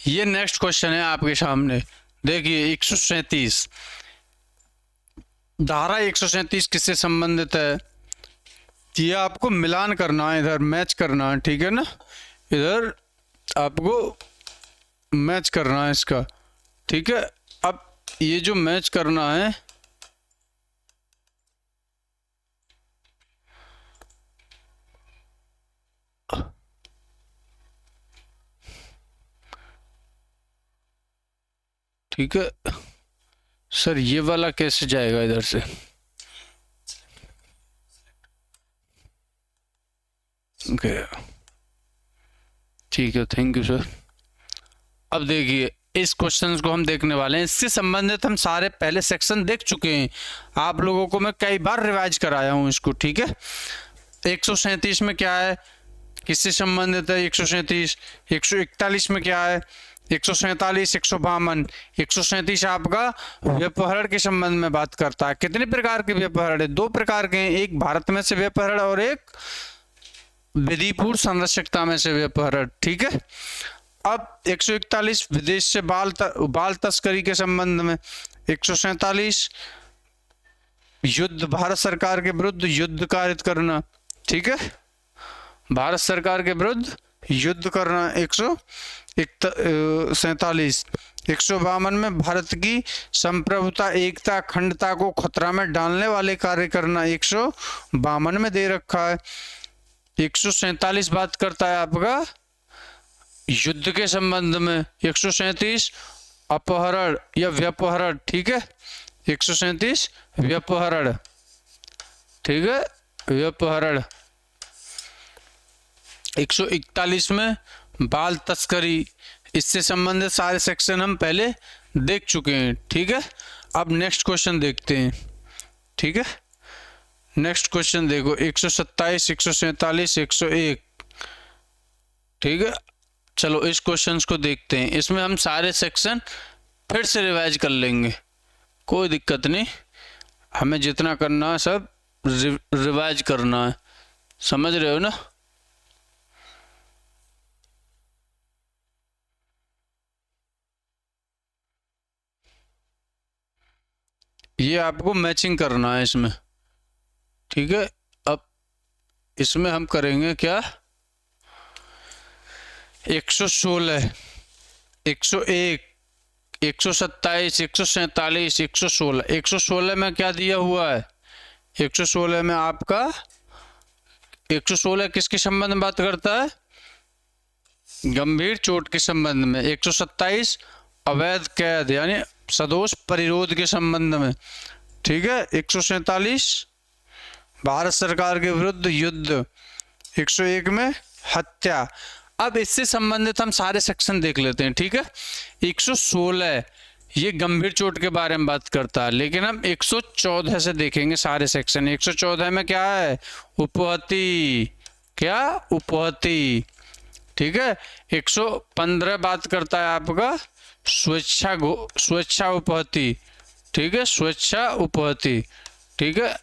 ये next question है आपके सामने। देखिए 137 धारा 137 किससे संबंधित है? ये आपको मिलान करना है, इधर मैच करना है, ठीक है ना। इधर आपको मैच करना है इसका, ठीक है। अब ये जो मैच करना है, ठीक है सर, ये वाला कैसे जाएगा इधर से? ओके ठीक है, थैंक यू सर। अब देखिए इस क्वेश्चन को हम देखने वाले हैं, इससे संबंधित हम सारे पहले सेक्शन देख चुके हैं, आप लोगों को मैं कई बार रिवाइज कराया हूं इसको, ठीक है। 137 में क्या है, किससे संबंधित है? 137। 141 में क्या है? 147, 152। 137 आपका व्यपहरण के संबंध में बात करता है। कितने प्रकार के व्यपहरण है? 2 प्रकार के हैं, एक भारत में से व्यपहरण और एक विधिपूर्ण संरक्षकता में से व्यपहरण, ठीक है। अब 141 विदेश से बाल तस्करी के संबंध में। 147 युद्ध, भारत सरकार के विरुद्ध युद्ध कारित करना, ठीक है, भारत सरकार के विरुद्ध युद्ध करना। 147। 152 में भारत की संप्रभुता, एकता, अखंडता को खतरा में डालने वाले कार्य करना, 152 में दे रखा है। 147 बात करता है आपका युद्ध के संबंध में। 137 अपहरण या व्यपहरण, ठीक है। 137 व्यपहरण, ठीक है, व्यपहरण। 141 में बाल तस्करी, इससे संबंधित सारे सेक्शन हम पहले देख चुके हैं, ठीक है। अब नेक्स्ट क्वेश्चन देखते हैं, ठीक है। नेक्स्ट क्वेश्चन देखो 127, 147, 101, ठीक है। चलो इस क्वेश्चंस को देखते हैं, इसमें हम सारे सेक्शन फिर से रिवाइज कर लेंगे, कोई दिक्कत नहीं, हमें जितना करना है सब रिवाइज करना है, समझ रहे हो ना। ये आपको मैचिंग करना है इसमें, ठीक है। अब इसमें हम करेंगे क्या, 116, 101, 127, 147, 116। 116 में क्या दिया हुआ है? 116 में आपका 116 किसके संबंध में बात करता है? गंभीर चोट के संबंध में। 127 अवैध कैद यानी सदोष परिरोध के संबंध में, ठीक है। 147 भारत सरकार के विरुद्ध युद्ध। 101 में हत्या। अब इससे संबंधित हम सारे सेक्शन देख लेते हैं, ठीक है। 116 ये गंभीर चोट के बारे में बात करता है, लेकिन हम 114 से देखेंगे सारे सेक्शन। 114 में क्या है? उपहति, क्या? उपहति, ठीक है। 115 बात करता है आपका स्वेच्छा उपहति, ठीक है, स्वेच्छा उपहति, ठीक है।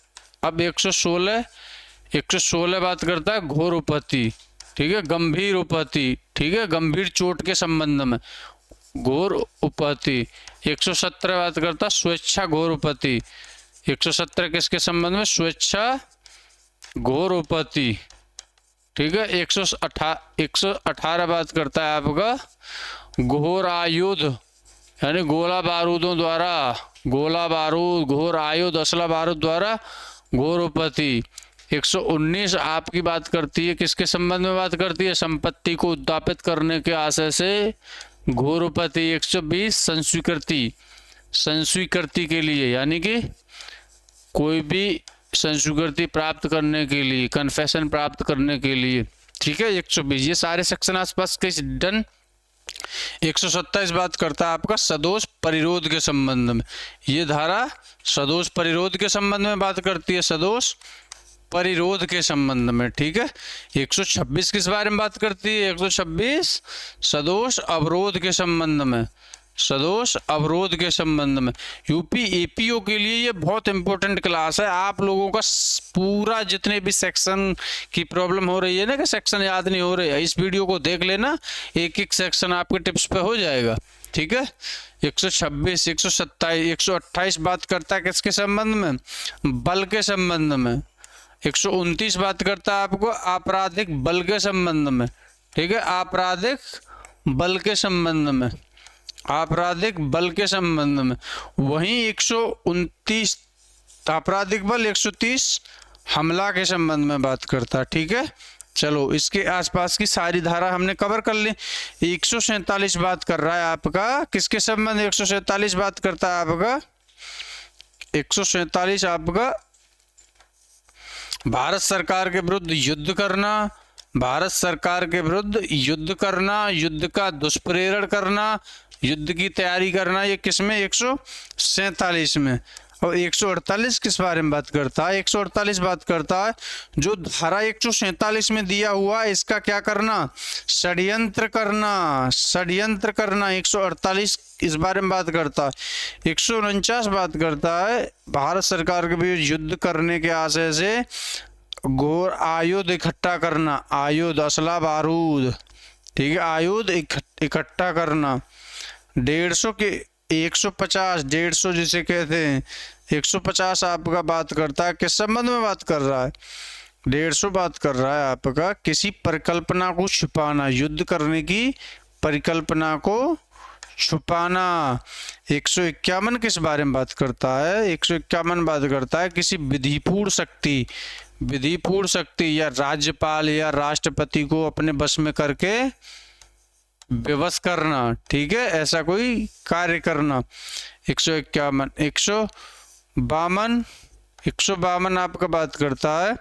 अब 116 बात करता है घोर उपहति, ठीक है, गंभीर उपहति, ठीक है, गंभीर चोट के संबंध में घोर उपहति। 117 बात करता है स्वेच्छा घोर उपहति। 117 किसके संबंध में? स्वेच्छा घोर उपहति, ठीक है। 118 बात करता है आपका घोर आयुध यानी गोला बारूदों द्वारा, गोला बारूद, घोर आयुध, असला बारूद द्वारा घोर उपहति। 119 आपकी बात करती है, किसके संबंध में बात करती है? संपत्ति को उद्यापित करने के आशय से घोर उपहति। 120 संस्वीकृति, संस्वीकृति के लिए यानी कि कोई भी संस्वीकृति प्राप्त करने के लिए, कन्फेशन प्राप्त करने के लिए, ठीक है। 120 ये सारे सेक्शन आसपास के डन। 127 बात करता है आपका सदोष परिरोध के संबंध में। ये धारा सदोष परिरोध के संबंध में बात करती है, सदोष परिरोध के संबंध में, ठीक है। 126 किस बारे में बात करती है? 126 सदोष अवरोध के संबंध में, सदोष अवरोध के संबंध में। यूपी एपीओ के लिए ये बहुत इंपॉर्टेंट क्लास है। आप लोगों का पूरा जितने भी सेक्शन की प्रॉब्लम हो रही है ना कि सेक्शन याद नहीं हो रहे, इस वीडियो को देख लेना, एक एक सेक्शन आपके टिप्स पे हो जाएगा। ठीक है, 126, 127, 128 बात करता है किसके संबंध में? बल के संबंध में। 129 बात करता है आपको आपराधिक बल के संबंध में। ठीक है, आपराधिक बल के संबंध में, आपराधिक बल के संबंध में। वहीं 129 आपराधिक बल, 130 हमला के संबंध में बात करता है। ठीक है, चलो इसके आसपास की सारी धारा हमने कवर कर ली। 147 बात कर रहा है आपका किसके संबंध? 147 बात करता है आपका, 147 आपका भारत सरकार के विरुद्ध युद्ध करना, भारत सरकार के विरुद्ध युद्ध करना, युद्ध का दुष्प्रेरण करना, युद्ध की तैयारी करना। ये किसमें? 147 में। और 148 किस बारे में बात करता है? 148 बात करता है जो धारा 147 में दिया हुआ है इसका क्या करना? षड्यंत्र करना, षड्यंत्र करना। 148 इस बारे में बात करता है। 149 बात करता है भारत सरकार के विरुद्ध युद्ध करने के आशय से घोर आयुध इकट्ठा करना, आयुध असला बारूद। ठीक है, आयुध इकट्ठा करना। 150 के 150, 150 जिसे कहते हैं, 150 आपका बात करता है किस संबंध में बात कर रहा है? 150 बात कर रहा है आपका किसी परिकल्पना को छुपाना, युद्ध करने की परिकल्पना को छुपाना। 151 किस बारे में बात करता है? 151 बात करता है किसी विधिपूर्ण शक्ति, विधिपूर्ण शक्ति या राज्यपाल या राष्ट्रपति को अपने बस में करके विवश करना। ठीक है, ऐसा कोई कार्य करना। 151, 152, 152 आपका बात करता है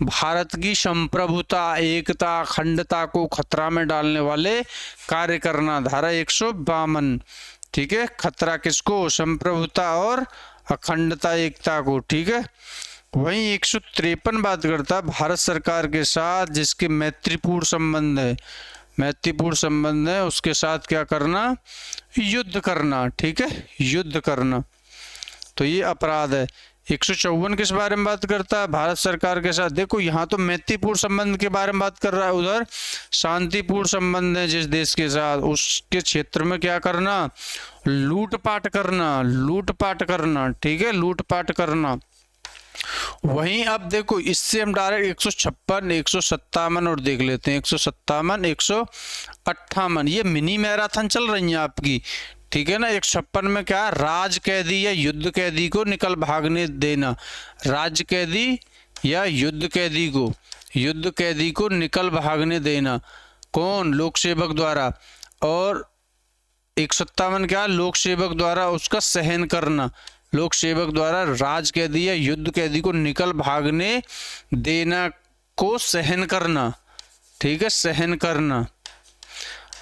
भारत की संप्रभुता, एकता, अखंडता को खतरा में डालने वाले कार्य करना, धारा 152। ठीक है, खतरा किसको? संप्रभुता और अखंडता, एकता को। ठीक है, वहीं 153 बात करता है भारत सरकार के साथ जिसके मैत्रीपूर्ण संबंध है, मैत्रीपूर्ण संबंध है उसके साथ क्या करना? युद्ध करना। ठीक है, युद्ध करना, तो ये अपराध है। 154 किस बारे में बात करता है? भारत सरकार के साथ, देखो यहाँ तो मैत्रीपूर्ण संबंध के बारे में बात कर रहा है, उधर शांतिपूर्ण संबंध है जिस देश के साथ, उसके क्षेत्र में क्या करना? लूटपाट करना, लूटपाट करना। ठीक है, लूटपाट करना। वहीं अब देखो इससे हम डायरेक्ट 156, 157 और देख लेते हैं। 157, 158 ये मिनी मैराथन चल रही है आपकी। ठीक है ना, 156 में क्या? राज कैदी या युद्ध कैदी को निकल भागने देना, राज कैदी या युद्ध कैदी को, युद्ध कैदी को निकल भागने देना। कौन? लोक सेवक द्वारा। और 157 क्या? लोक सेवक द्वारा उसका सहन करना, लोक सेवक द्वारा राज कैदी या युद्ध कैदी को निकल भागने देना को सहन करना। ठीक है, सहन करना।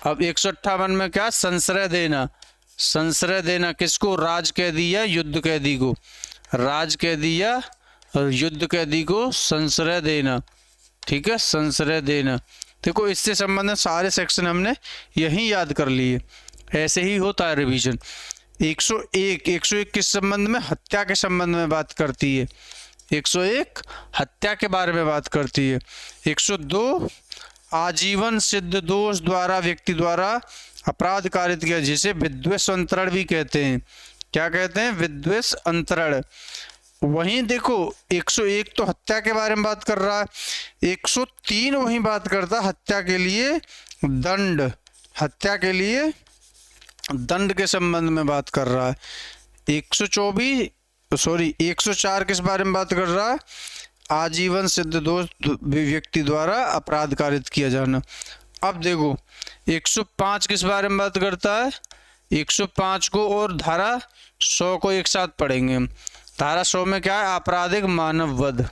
अब 158 में क्या? संश्रय देना, संश्रय देना किसको? राज कैदी या युद्ध कैदी को, राज कैदी या युद्ध कैदी को संश्रय देना। ठीक है, संश्रय देना। देखो इससे संबंधित सारे सेक्शन हमने यही याद कर लिए, ऐसे ही होता है रिवीजन। 101 किस संबंध में? हत्या के संबंध में बात करती है। 101 हत्या के बारे में बात करती है। 102 आजीवन सिद्ध दोष द्वारा व्यक्ति द्वारा अपराध कारित किया, जिसे विद्वेष अंतरण भी कहते हैं। क्या कहते हैं? विद्वेष अंतरण। वहीं देखो 101 तो हत्या के बारे में बात कर रहा है, 103 वहीं बात करता हत्या के लिए दंड, हत्या के लिए दंड के संबंध में बात कर रहा है। 104 किस बारे में बात कर रहा है? आजीवन सिद्ध दोष व्यक्ति द्वारा अपराध कारित किया जाना। अब देखो 105 किस बारे में बात करता है? 105 को और धारा 100 को एक साथ पढ़ेंगे। धारा 100 में क्या है? आपराधिक मानव वध,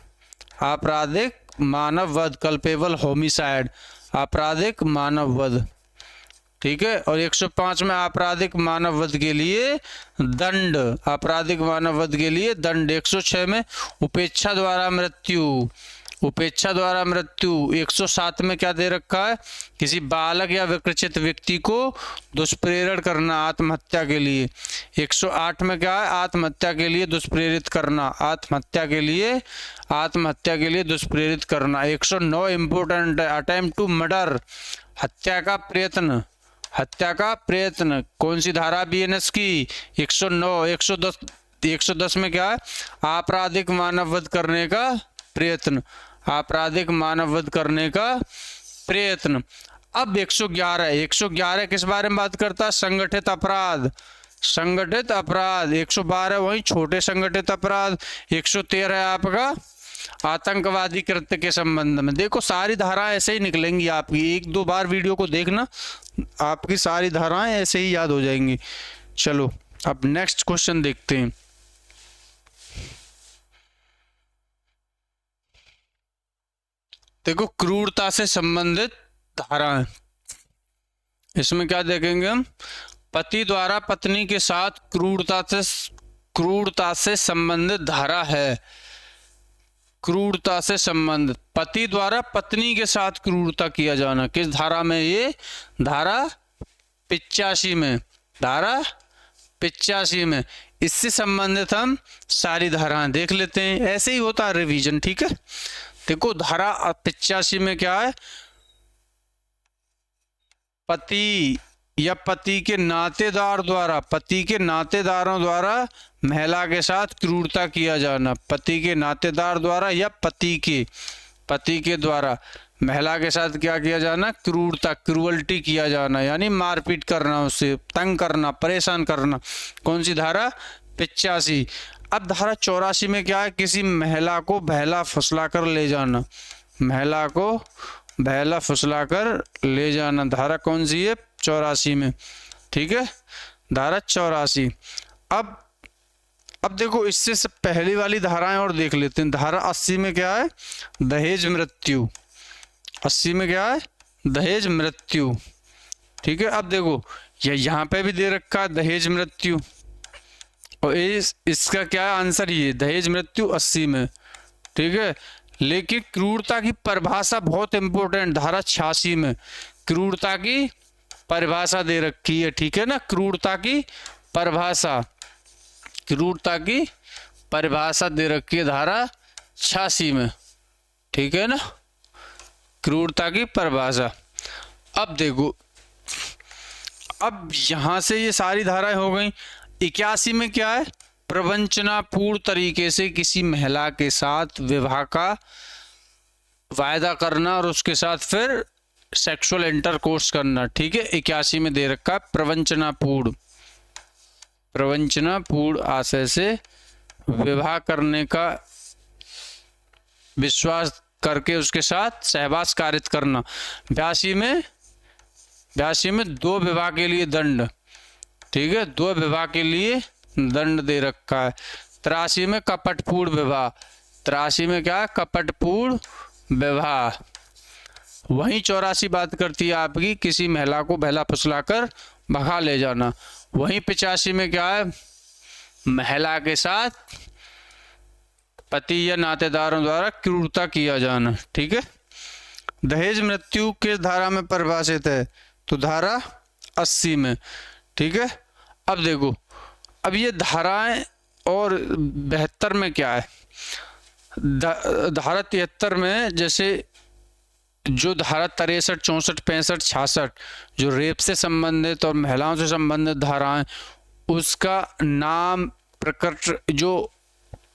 आपराधिक मानव वध, कल्पेबल होमिसाइड, आपराधिक मानव वध। ठीक है, और 105 में आपराधिक मानव वध के लिए दंड, आपराधिक मानव वध के लिए दंड। 106 में उपेक्षा द्वारा मृत्यु, उपेक्षा द्वारा मृत्यु। 107 में क्या दे रखा है, किसी बालक या विकृचित व्यक्ति को दुष्प्रेरण करना आत्महत्या के लिए। 108 में क्या है, आत्महत्या के लिए दुष्प्रेरित करना, आत्महत्या के लिए दुष्प्रेरित करना। 109 इंपोर्टेंट है, अटेम्प्ट टू मर्डर, हत्या का प्रयत्न, हत्या का प्रयत्न। कौन सी धारा बीएनएस की, 109। 110 में क्या है, आपराधिक मानववध करने का प्रयत्न, आपराधिक मानववध करने का प्रयत्न। अब 111 किस बारे में बात करता है, संगठित अपराध, संगठित अपराध। 112 वही छोटे संगठित अपराध। 113 आपका आतंकवादी कृत्य के संबंध में। देखो सारी धाराएं ऐसे ही निकलेंगी आपकी, 1-2 बार वीडियो को देखना, आपकी सारी धाराएं ऐसे ही याद हो जाएंगी। चलो अब नेक्स्ट क्वेश्चन देखते हैं। देखो क्रूरता से संबंधित धाराएं, इसमें क्या देखेंगे हम, पति द्वारा पत्नी के साथ क्रूरता से संबंधित धारा है। क्रूरता से संबंधित, पति द्वारा पत्नी के साथ क्रूरता किया जाना, किस धारा में, ये धारा 85 में, धारा 85 में। इससे संबंधित हम सारी धाराएं देख लेते हैं, ऐसे ही होता है रिवीजन, ठीक है। देखो धारा 85 में क्या है, पति या पति के नातेदार द्वारा, पति के नातेदारों द्वारा महिला के साथ क्रूरता किया जाना, पति के नातेदार द्वारा या पति के द्वारा महिला के साथ क्या किया जाना, क्रूरता, क्रूअल्टी किया जाना, यानी मारपीट करना, उसे तंग करना, परेशान करना। कौन सी धारा, 85। अब धारा 84 में क्या है, किसी महिला को बहला फुसला कर ले जाना, महिला को बहला फुसला कर ले जाना। धारा कौन सी है, 84 में, ठीक है, धारा 84। अब देखो इससे सब पहली वाली धाराएं और देख लेते हैं। धारा 80 में क्या है, दहेज मृत्यु, 80 में क्या है, दहेज मृत्यु, ठीक है। अब देखो यहाँ पे भी दे रखा है दहेज मृत्यु, और इसका क्या है आंसर, ये दहेज मृत्यु 80 में, ठीक है। लेकिन क्रूरता की परिभाषा बहुत इंपॉर्टेंट, धारा 86 में क्रूरता की परिभाषा दे रखी है, ठीक है ना। क्रूरता की परिभाषा, क्रूरता की परिभाषा दे रखी है धारा 86 में, ठीक है ना, क्रूरता की परिभाषा। अब देखो, अब यहां से ये सारी धाराएं हो गई। 81 में क्या है, प्रवंचनापूर्ण तरीके से किसी महिला के साथ विवाह का वायदा करना और उसके साथ फिर सेक्सुअल इंटरकोर्स करना, ठीक है। 81 में दे रखा है प्रवंचनापूर्ण आशय से विवाह करने का विश्वास करके उसके साथ सहवास कारित करना। 82 में 2 विवाह के लिए दंड, ठीक है, 2 विवाह के लिए दंड दे रखा है। 83 में कपटपूर्ण विवाह, 83 में क्या है, कपटपूर्ण विवाह। वहीं 84 बात करती है आपकी किसी महिला को बहला फुसलाकर भगा ले जाना। वहीं 85 में क्या है, महिला के साथ पति या नातेदारों द्वारा क्रूरता किया जाना, ठीक है। दहेज मृत्यु किस धारा में परिभाषित है, तो धारा 80 में, ठीक है। अब देखो, अब ये धाराएं, और 72 में क्या है, धारा 73 में जैसे जो धारा 63, 64, 65, 66 जो रेप से संबंधित और महिलाओं से संबंधित धाराएं, उसका नाम प्रकट जो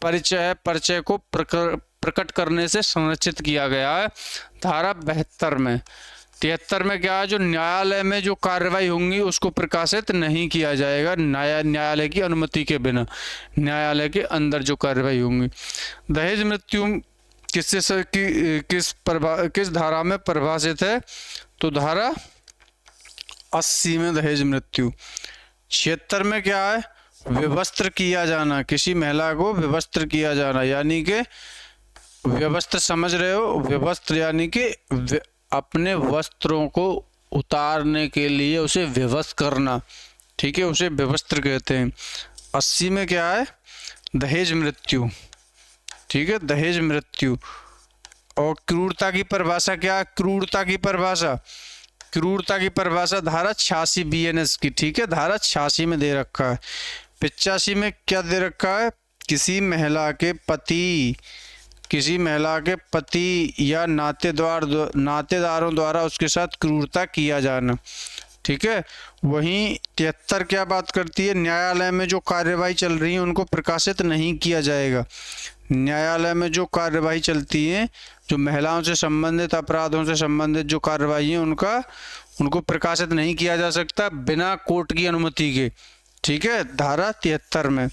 परिचय है, परिचय को प्रकट करने से संरक्षित किया गया है धारा 72 में। 73 में क्या है, जो न्यायालय में जो कार्रवाई होंगी उसको प्रकाशित नहीं किया जाएगा न्यायालय की अनुमति के बिना, न्यायालय के अंदर जो कार्रवाई होंगी। दहेज मृत्यु किस धारा में परिभाषित है, तो धारा 80 में दहेज मृत्यु। 76 में क्या है, विवस्त्र किया जाना, किसी महिला को विवस्त्र किया जाना, यानी कि विवस्त्र समझ रहे हो, विवस्त्र यानी कि अपने वस्त्रों को उतारने के लिए उसे विवस्त्र करना, ठीक है, उसे विवस्त्र कहते हैं। 80 में क्या है, दहेज मृत्यु, ठीक है, दहेज मृत्यु। और क्रूरता की परिभाषा क्या है? क्रूरता की परिभाषा धारा 86 BNS की, ठीक है, धारा 86 में दे रखा है। 85 में क्या दे रखा है? किसी महिला के पति या नातेदारों द्वारा उसके साथ क्रूरता किया जाना, ठीक है। वहीं 73 क्या बात करती है? न्यायालय में जो कार्यवाही चल रही है उनको प्रकाशित नहीं किया जाएगा। न्यायालय में जो कार्यवाही चलती है, जो महिलाओं से संबंधित, अपराधों से संबंधित जो कार्यवाही है उनको प्रकाशित नहीं किया जा सकता बिना कोर्ट की अनुमति के, ठीक है, धारा 73 में।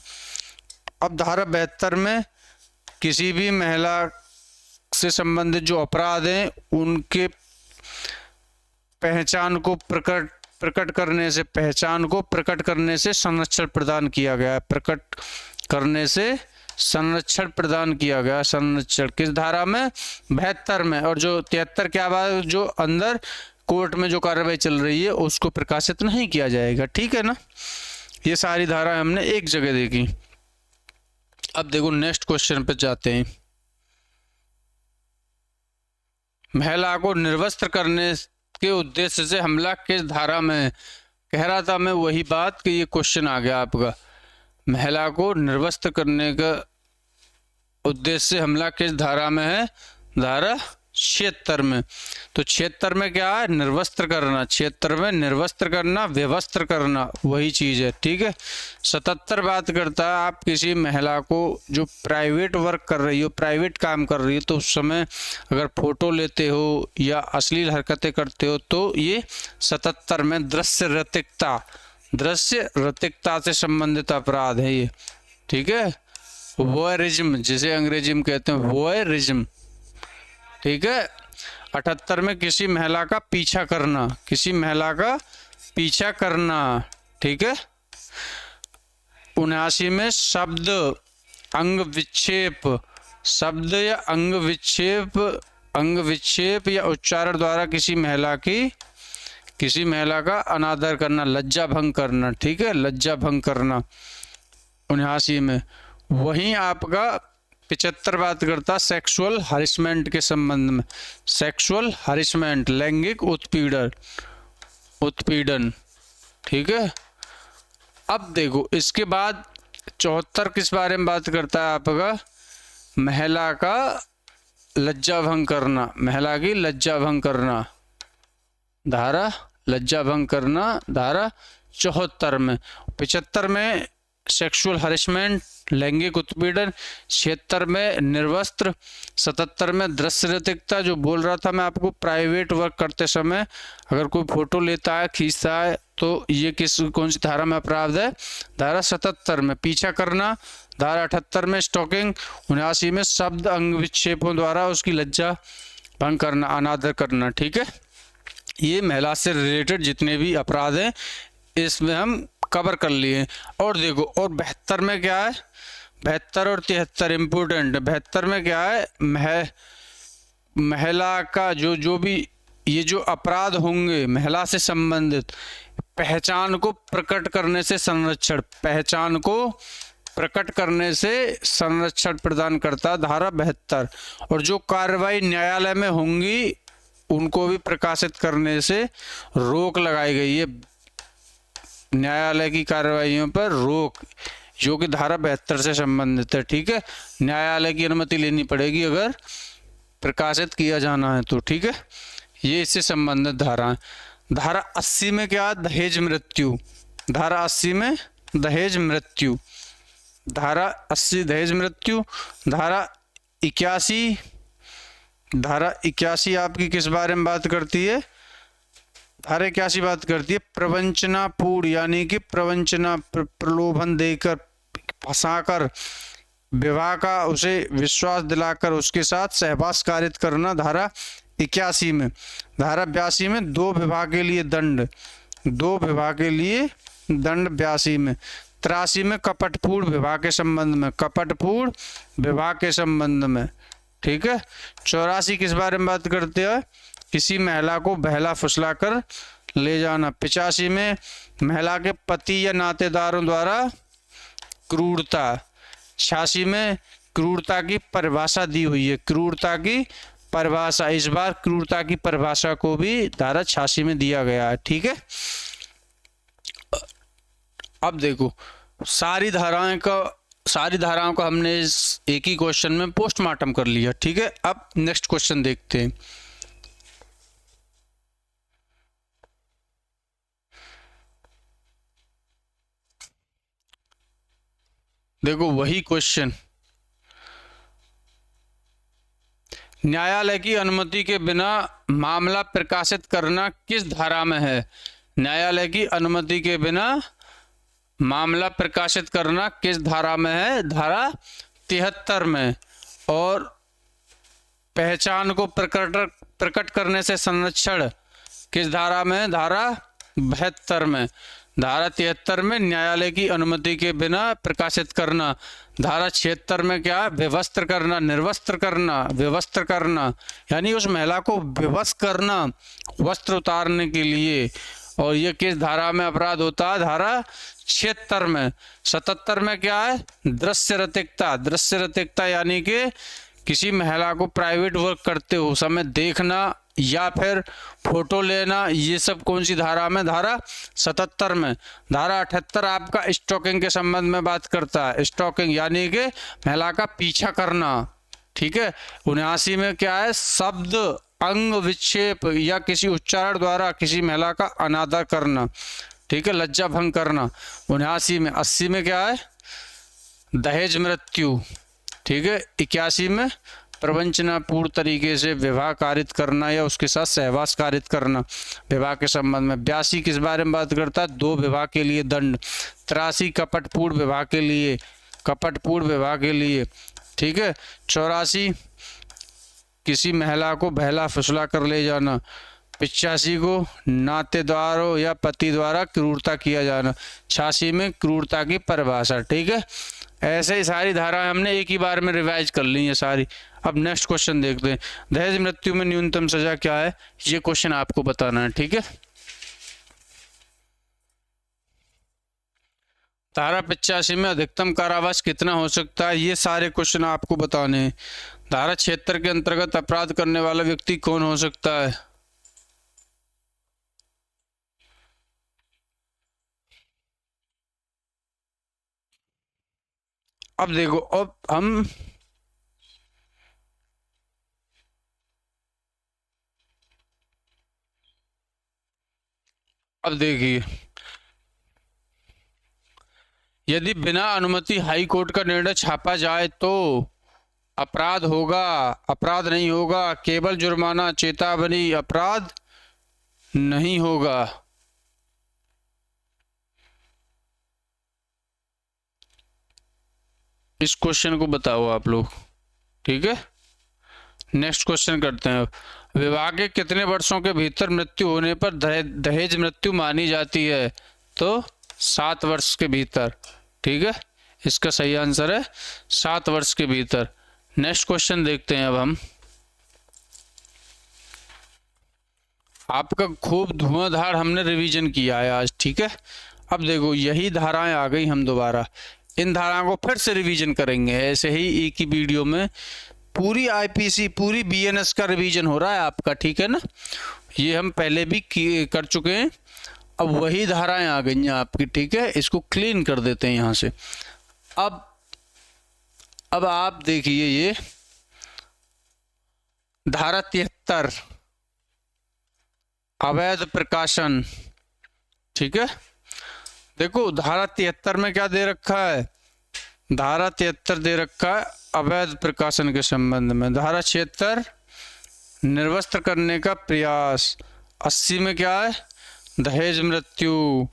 अब धारा 72 में किसी भी महिला से संबंधित जो अपराध हैं उनके पहचान को प्रकट करने से संरक्षण प्रदान किया गया है। प्रकट करने से संरक्षण प्रदान किया गया। संरक्षण किस धारा में? 72 में। और जो 73 क्या बात, जो अंदर कोर्ट में जो कार्रवाई चल रही है उसको प्रकाशित नहीं किया जाएगा, ठीक है ना। ये सारी धारा हमने एक जगह देखी। अब देखो नेक्स्ट क्वेश्चन पे जाते हैं। महिला को निर्वस्त्र करने के उद्देश्य से हमला किस धारा में? कह रहा था मैं वही बात कि ये क्वेश्चन आ गया आपका। महिला को निर्वस्त्र करने का उद्देश्य से हमला किस धारा में है? धारा 76 में। तो 76 में क्या है? निर्वस्त्र करना। 76 में निर्वस्त्र करना, विवस्त्र करना, वही चीज है, ठीक है। 77 बात करता है आप किसी महिला को जो प्राइवेट वर्क कर रही हो, प्राइवेट काम कर रही हो, तो उस समय अगर फोटो लेते हो या अश्लील हरकतें करते हो तो ये 77 में दृश्य रतिकता से संबंधित अपराध है ये, ठीक है। वॉयरिज्म जिसे अंग्रेजी में कहते हैं, वॉयरिज्म, ठीक है। 78 में किसी महिला का पीछा करना, ठीक है। 79 में शब्द अंग विक्षेप या उच्चारण द्वारा किसी महिला का अनादर करना, लज्जा भंग करना, ठीक है, लज्जा भंग करना 79 में। वहीं आपका 75 बात करता सेक्सुअल हरिसमेंट के संबंध में। सेक्सुअल हरिसमेंट, लैंगिक उत्पीड़न, ठीक है। अब देखो इसके बाद 74 किस बारे में बात करता है आपका? महिला का लज्जा भंग करना, महिला की लज्जा भंग करना, धारा लज्जा भंग करना, धारा 74 में। 75 में सेक्सुअल हरेसमेंट, लैंगिक उत्पीड़न, 76 में निर्वस्त्र, 77 में दृश्य रतिकता, जो बोल रहा था मैं आपको, प्राइवेट वर्क करते समय अगर कोई फोटो लेता है, खींचता है, तो ये कौन सी धारा में अपराध है? धारा 77 में। पीछा करना, धारा 78 में। स्टॉकिंग, 79 में शब्द अंग विक्षेपों द्वारा उसकी लज्जा भंग करना, अनादर करना, ठीक है। ये महिला से रिलेटेड जितने भी अपराध हैं इसमें हम कवर कर लिए। और देखो, और 72 में क्या है? 72 और 73 इम्पोर्टेंट। 72 में क्या है? महिला का जो भी ये जो अपराध होंगे महिला से संबंधित, पहचान को प्रकट करने से संरक्षण, पहचान को प्रकट करने से संरक्षण प्रदान करता है, धारा 72। और जो कार्रवाई न्यायालय में होंगी उनको भी प्रकाशित करने से रोक लगाई गई है। न्यायालय की कार्रवाइयों पर रोक, जो कि धारा 72 से संबंधित है, ठीक है। न्यायालय की अनुमति लेनी पड़ेगी अगर प्रकाशित किया जाना है तो, ठीक है। ये इससे संबंधित धारा है। धारा 80 में क्या? दहेज मृत्यु। धारा 80 में दहेज मृत्यु, धारा 80 दहेज मृत्यु। धारा 81 आपकी किस बारे में बात करती है? धारा 81 बात करती है प्रवंचनापूर्ण, यानी कि प्रलोभन देकर, फंसाकर, विवाह का उसे विश्वास दिलाकर उसके साथ सहवास कारित करना, धारा 81 में। धारा 82 में दो विवाह के लिए दंड, 82 में। 83 में कपटपूर्ण विवाह के संबंध में, ठीक है। 84 किस बारे में बात करते हैं? किसी महिला को बहला फुसला कर ले जाना। 85 में महिला के पति या नातेदारों द्वारा क्रूरता। 86 में क्रूरता की परिभाषा दी हुई है, क्रूरता की परिभाषा, इस बार क्रूरता की परिभाषा को भी धारा 86 में दिया गया है। ठीक है, अब देखो सारी धाराओं का हमने इस एक ही क्वेश्चन में पोस्टमार्टम कर लिया। ठीक है, अब नेक्स्ट क्वेश्चन देखते हैं। देखो वही क्वेश्चन, न्यायालय की अनुमति के बिना मामला प्रकाशित करना किस धारा में है? न्यायालय की अनुमति के बिना मामला प्रकाशित करना किस धारा में है? धारा 73 में। और पहचान को प्रकट करने से संरक्षण किस धारा में है? धारा 72 में। धारा 73 में न्यायालय की अनुमति के बिना प्रकाशित करना। धारा 76 में क्या है? विवस्त्र करना, निर्वस्त्र करना, विवस्त्र करना, यानी उस महिला को विवश करना वस्त्र उतारने के लिए। और ये किस धारा में अपराध होता है? धारा 76 में। 77 में क्या है? दृश्य रतिकता। दृश्य रतिकता यानी कि किसी महिला को प्राइवेट वर्क करते हो समय देखना या फिर फोटो लेना, ये सब कौन सी धारा में? धारा 77 में। धारा 78 आपका स्टॉकिंग के संबंध में बात करता है। स्टॉकिंग यानी कि महिला का पीछा करना। ठीक है, 79 में क्या है? शब्द, अंग विक्षेप या किसी उच्चारण द्वारा किसी महिला का अनादर करना। ठीक है, लज्जा भंग करना 79 में। 80 में क्या है? दहेज मृत्यु। ठीक है, 81 में प्रवंचनापूर्ण तरीके से विवाह कारित करना या उसके साथ सहवास कारित करना विवाह के संबंध में। 82 किस बारे में बात करता है? 2 विवाह के लिए दंड। 83 कपटपूर्ण विवाह के लिए, कपटपूर्ण विवाह के लिए। ठीक है, 84 किसी महिला को बहला फुसला कर ले जाना। 85 को नातेदारों या पति द्वारा क्रूरता किया जाना। 86 में क्रूरता की परिभाषा। ठीक है, ऐसे ही सारी धाराएं हमने एक ही बार में रिवाइज कर ली है सारी। अब नेक्स्ट क्वेश्चन देखते हैं। दहेज मृत्यु में न्यूनतम सजा क्या है? ये क्वेश्चन आपको बताना है। ठीक है, धारा 85 में अधिकतम कारावास कितना हो सकता है? ये सारे क्वेश्चन आपको बताने हैं। धारा 76 के अंतर्गत अपराध करने वाला व्यक्ति कौन हो सकता है? अब देखो, अब देखिए, यदि बिना अनुमति हाई कोर्ट का निर्णय छापा जाए तो अपराध होगा? अपराध नहीं होगा, केवल जुर्माना, चेतावनी, अपराध नहीं होगा। इस क्वेश्चन को बताओ आप लोग। ठीक है, नेक्स्ट क्वेश्चन करते हैं। विवाह के कितने वर्षों के भीतर मृत्यु होने पर दहेज मृत्यु मानी जाती है? तो 7 वर्ष के भीतर। ठीक है, इसका सही आंसर है 7 वर्ष के भीतर। नेक्स्ट क्वेश्चन देखते हैं अब हम। आपका खूब धुआंधार हमने रिवीजन किया है आज। ठीक है, अब देखो यही धाराएं आ गई, हम दोबारा इन धाराओं को फिर से रिवीजन करेंगे। ऐसे ही एक ही वीडियो में पूरी आईपीसी, पूरी बीएनएस का रिवीजन हो रहा है आपका। ठीक है ना, ये हम पहले भी कर चुके हैं, अब वही धाराएं आ गई हैं आपकी। ठीक है, इसको क्लीन कर देते हैं यहाँ से। अब आप देखिए, ये धारा 73 अवैध प्रकाशन। ठीक है, देखो धारा 73 में क्या दे रखा है? धारा 73 दे रखा है अवैध प्रकाशन के संबंध में। धारा 76 निर्वस्त्र करने का प्रयास। 80 में क्या है? दहेज मृत्यु।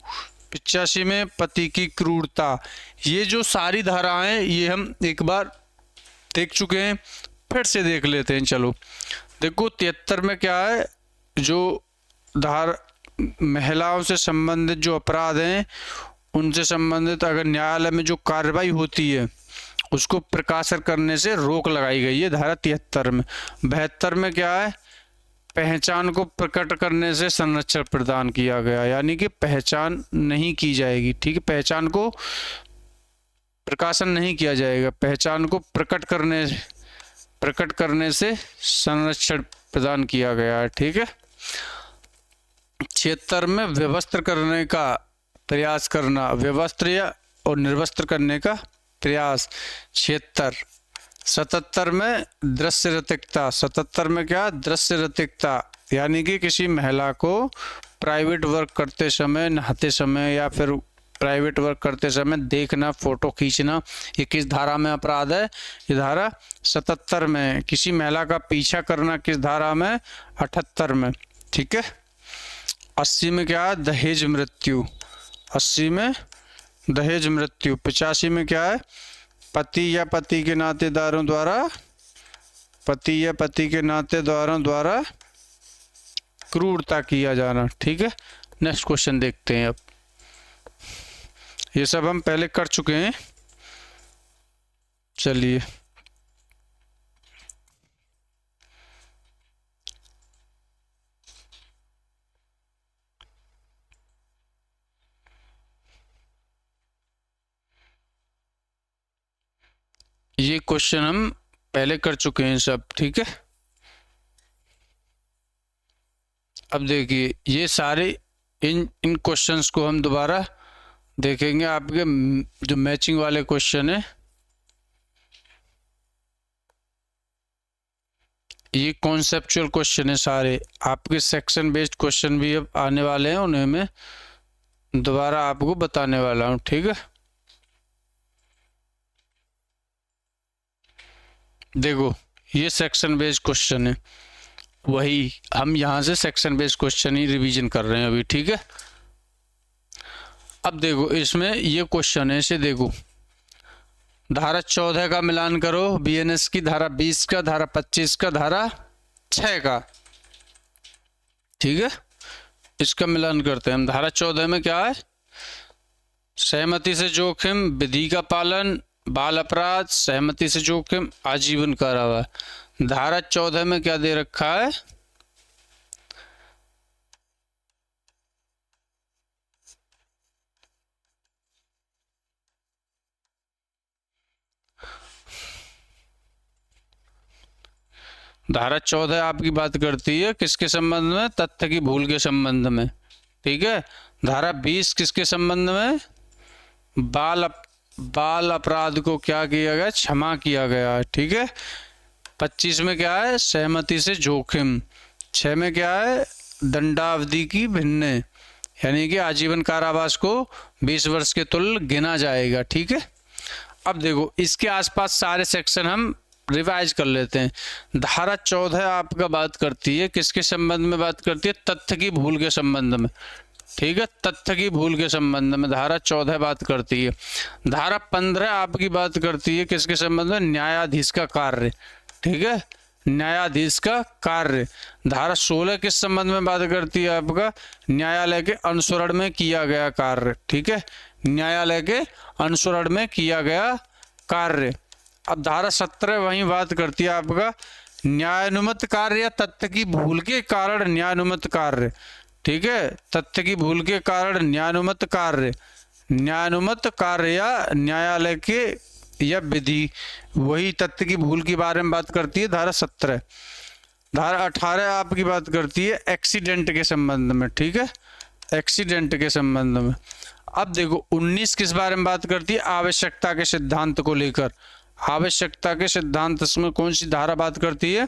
85 में पति की क्रूरता। ये जो सारी धाराएं ये हम एक बार देख चुके हैं, फिर से देख लेते हैं। चलो देखो 73 में क्या है? जो महिलाओं से संबंधित जो अपराध हैं उनसे संबंधित अगर न्यायालय में जो कार्रवाई होती है उसको प्रकाशित करने से रोक लगाई गई है धारा 73 में। 72 में क्या है? पहचान को प्रकट करने से संरक्षण प्रदान किया गया, यानी कि पहचान नहीं की जाएगी। ठीक है, पहचान को प्रकाशन नहीं किया जाएगा, पहचान को प्रकट करने, प्रकट करने से संरक्षण प्रदान किया गया है। ठीक है। 76 में व्यवस्त्र करने का प्रयास करना, व्यवस्त्र या और निर्वस्त्र करने का प्रयास 76। 77 में दृश्य रतिकता, 77 में क्या, दृश्य रतिकता, यानी कि किसी महिला को प्राइवेट वर्क करते समय, नहाते समय या फिर प्राइवेट वर्क करते समय देखना, फोटो खींचना, ये किस धारा में अपराध है? ये धारा 77 में। किसी महिला का पीछा करना किस धारा में? 78 में। ठीक है। 80 में क्या है? दहेज मृत्यु, 80 में दहेज मृत्यु। 85 में क्या है? पति या पति के नातेदारों द्वारा, पति या पति के नातेदारों द्वारा क्रूरता किया जाना। ठीक है। नेक्स्ट क्वेश्चन देखते हैं। अब ये सब हम पहले कर चुके हैं। चलिए, ये क्वेश्चन हम पहले कर चुके हैं सब। ठीक है। अब देखिए, ये सारे इन क्वेश्चंस को हम दोबारा देखेंगे। आपके जो मैचिंग वाले क्वेश्चन है, ये कॉन्सेप्चुअल क्वेश्चन है सारे। आपके सेक्शन बेस्ड क्वेश्चन भी अब आने वाले हैं, उन्हें मैं दोबारा आपको बताने वाला हूँ। ठीक है। देखो, ये सेक्शन बेस्ड क्वेश्चन है, वही हम यहाँ से सेक्शन बेस्ड क्वेश्चन ही रिवीजन कर रहे हैं अभी। ठीक है। अब देखो, इसमें ये क्वेश्चन है, इसे देखो, धारा 14 का मिलान करो बीएनएस की, धारा 20 का, धारा 25 का, धारा 6 का। ठीक है। इसका मिलान करते हैं हम। धारा 14 में क्या है? सहमति से जोखिम, विधि का पालन, बाल अपराध, सहमति से जोखिम, आजीवन कारावास। धारा 14 में क्या दे रखा है? धारा 14 आपकी बात करती है किसके संबंध में? तथ्य की भूल के संबंध में। ठीक है। धारा 20 किसके संबंध में? बाल अपराध को क्या किया गया? क्षमा किया गया। ठीक है। 25 में क्या है? सहमति से जोखिम। 6 में क्या है? दंडावधि की भिन्न, यानी कि आजीवन कारावास को 20 वर्ष के तुल्य गिना जाएगा। ठीक है। अब देखो, इसके आसपास सारे सेक्शन हम रिवाइज कर लेते हैं। धारा 14 आपका बात करती है किसके संबंध में? बात करती है तथ्य की भूल के संबंध में। ठीक है। तथ्य की भूल के संबंध में धारा 14 बात करती है। धारा 15 आपकी बात करती है किसके संबंध में? न्यायाधीश का कार्य। ठीक है। न्यायाधीश का कार्य। धारा 16 किस संबंध में बात करती है? आपका न्यायालय के अनुसरण में किया गया कार्य। ठीक है। न्यायालय के अनुसरण में किया गया कार्य। अब धारा 17 वही बात करती है आपका न्यायानुमत कार्य या तथ्य की भूल के कारण न्यायानुमत कार्य। ठीक है। तथ्य की भूल के कारण न्यायानुमत कार्य, न्यायानुमत कार्य या न्यायालय के या विधि, वही तथ्य की भूल के बारे में बात करती है धारा 17। धारा 18 आपकी बात करती है एक्सीडेंट के संबंध में। ठीक है। एक्सीडेंट के संबंध में। अब देखो, 19 किस बारे में बात करती है? आवश्यकता के सिद्धांत को लेकर। आवश्यकता के सिद्धांत में कौन सी धारा बात करती है?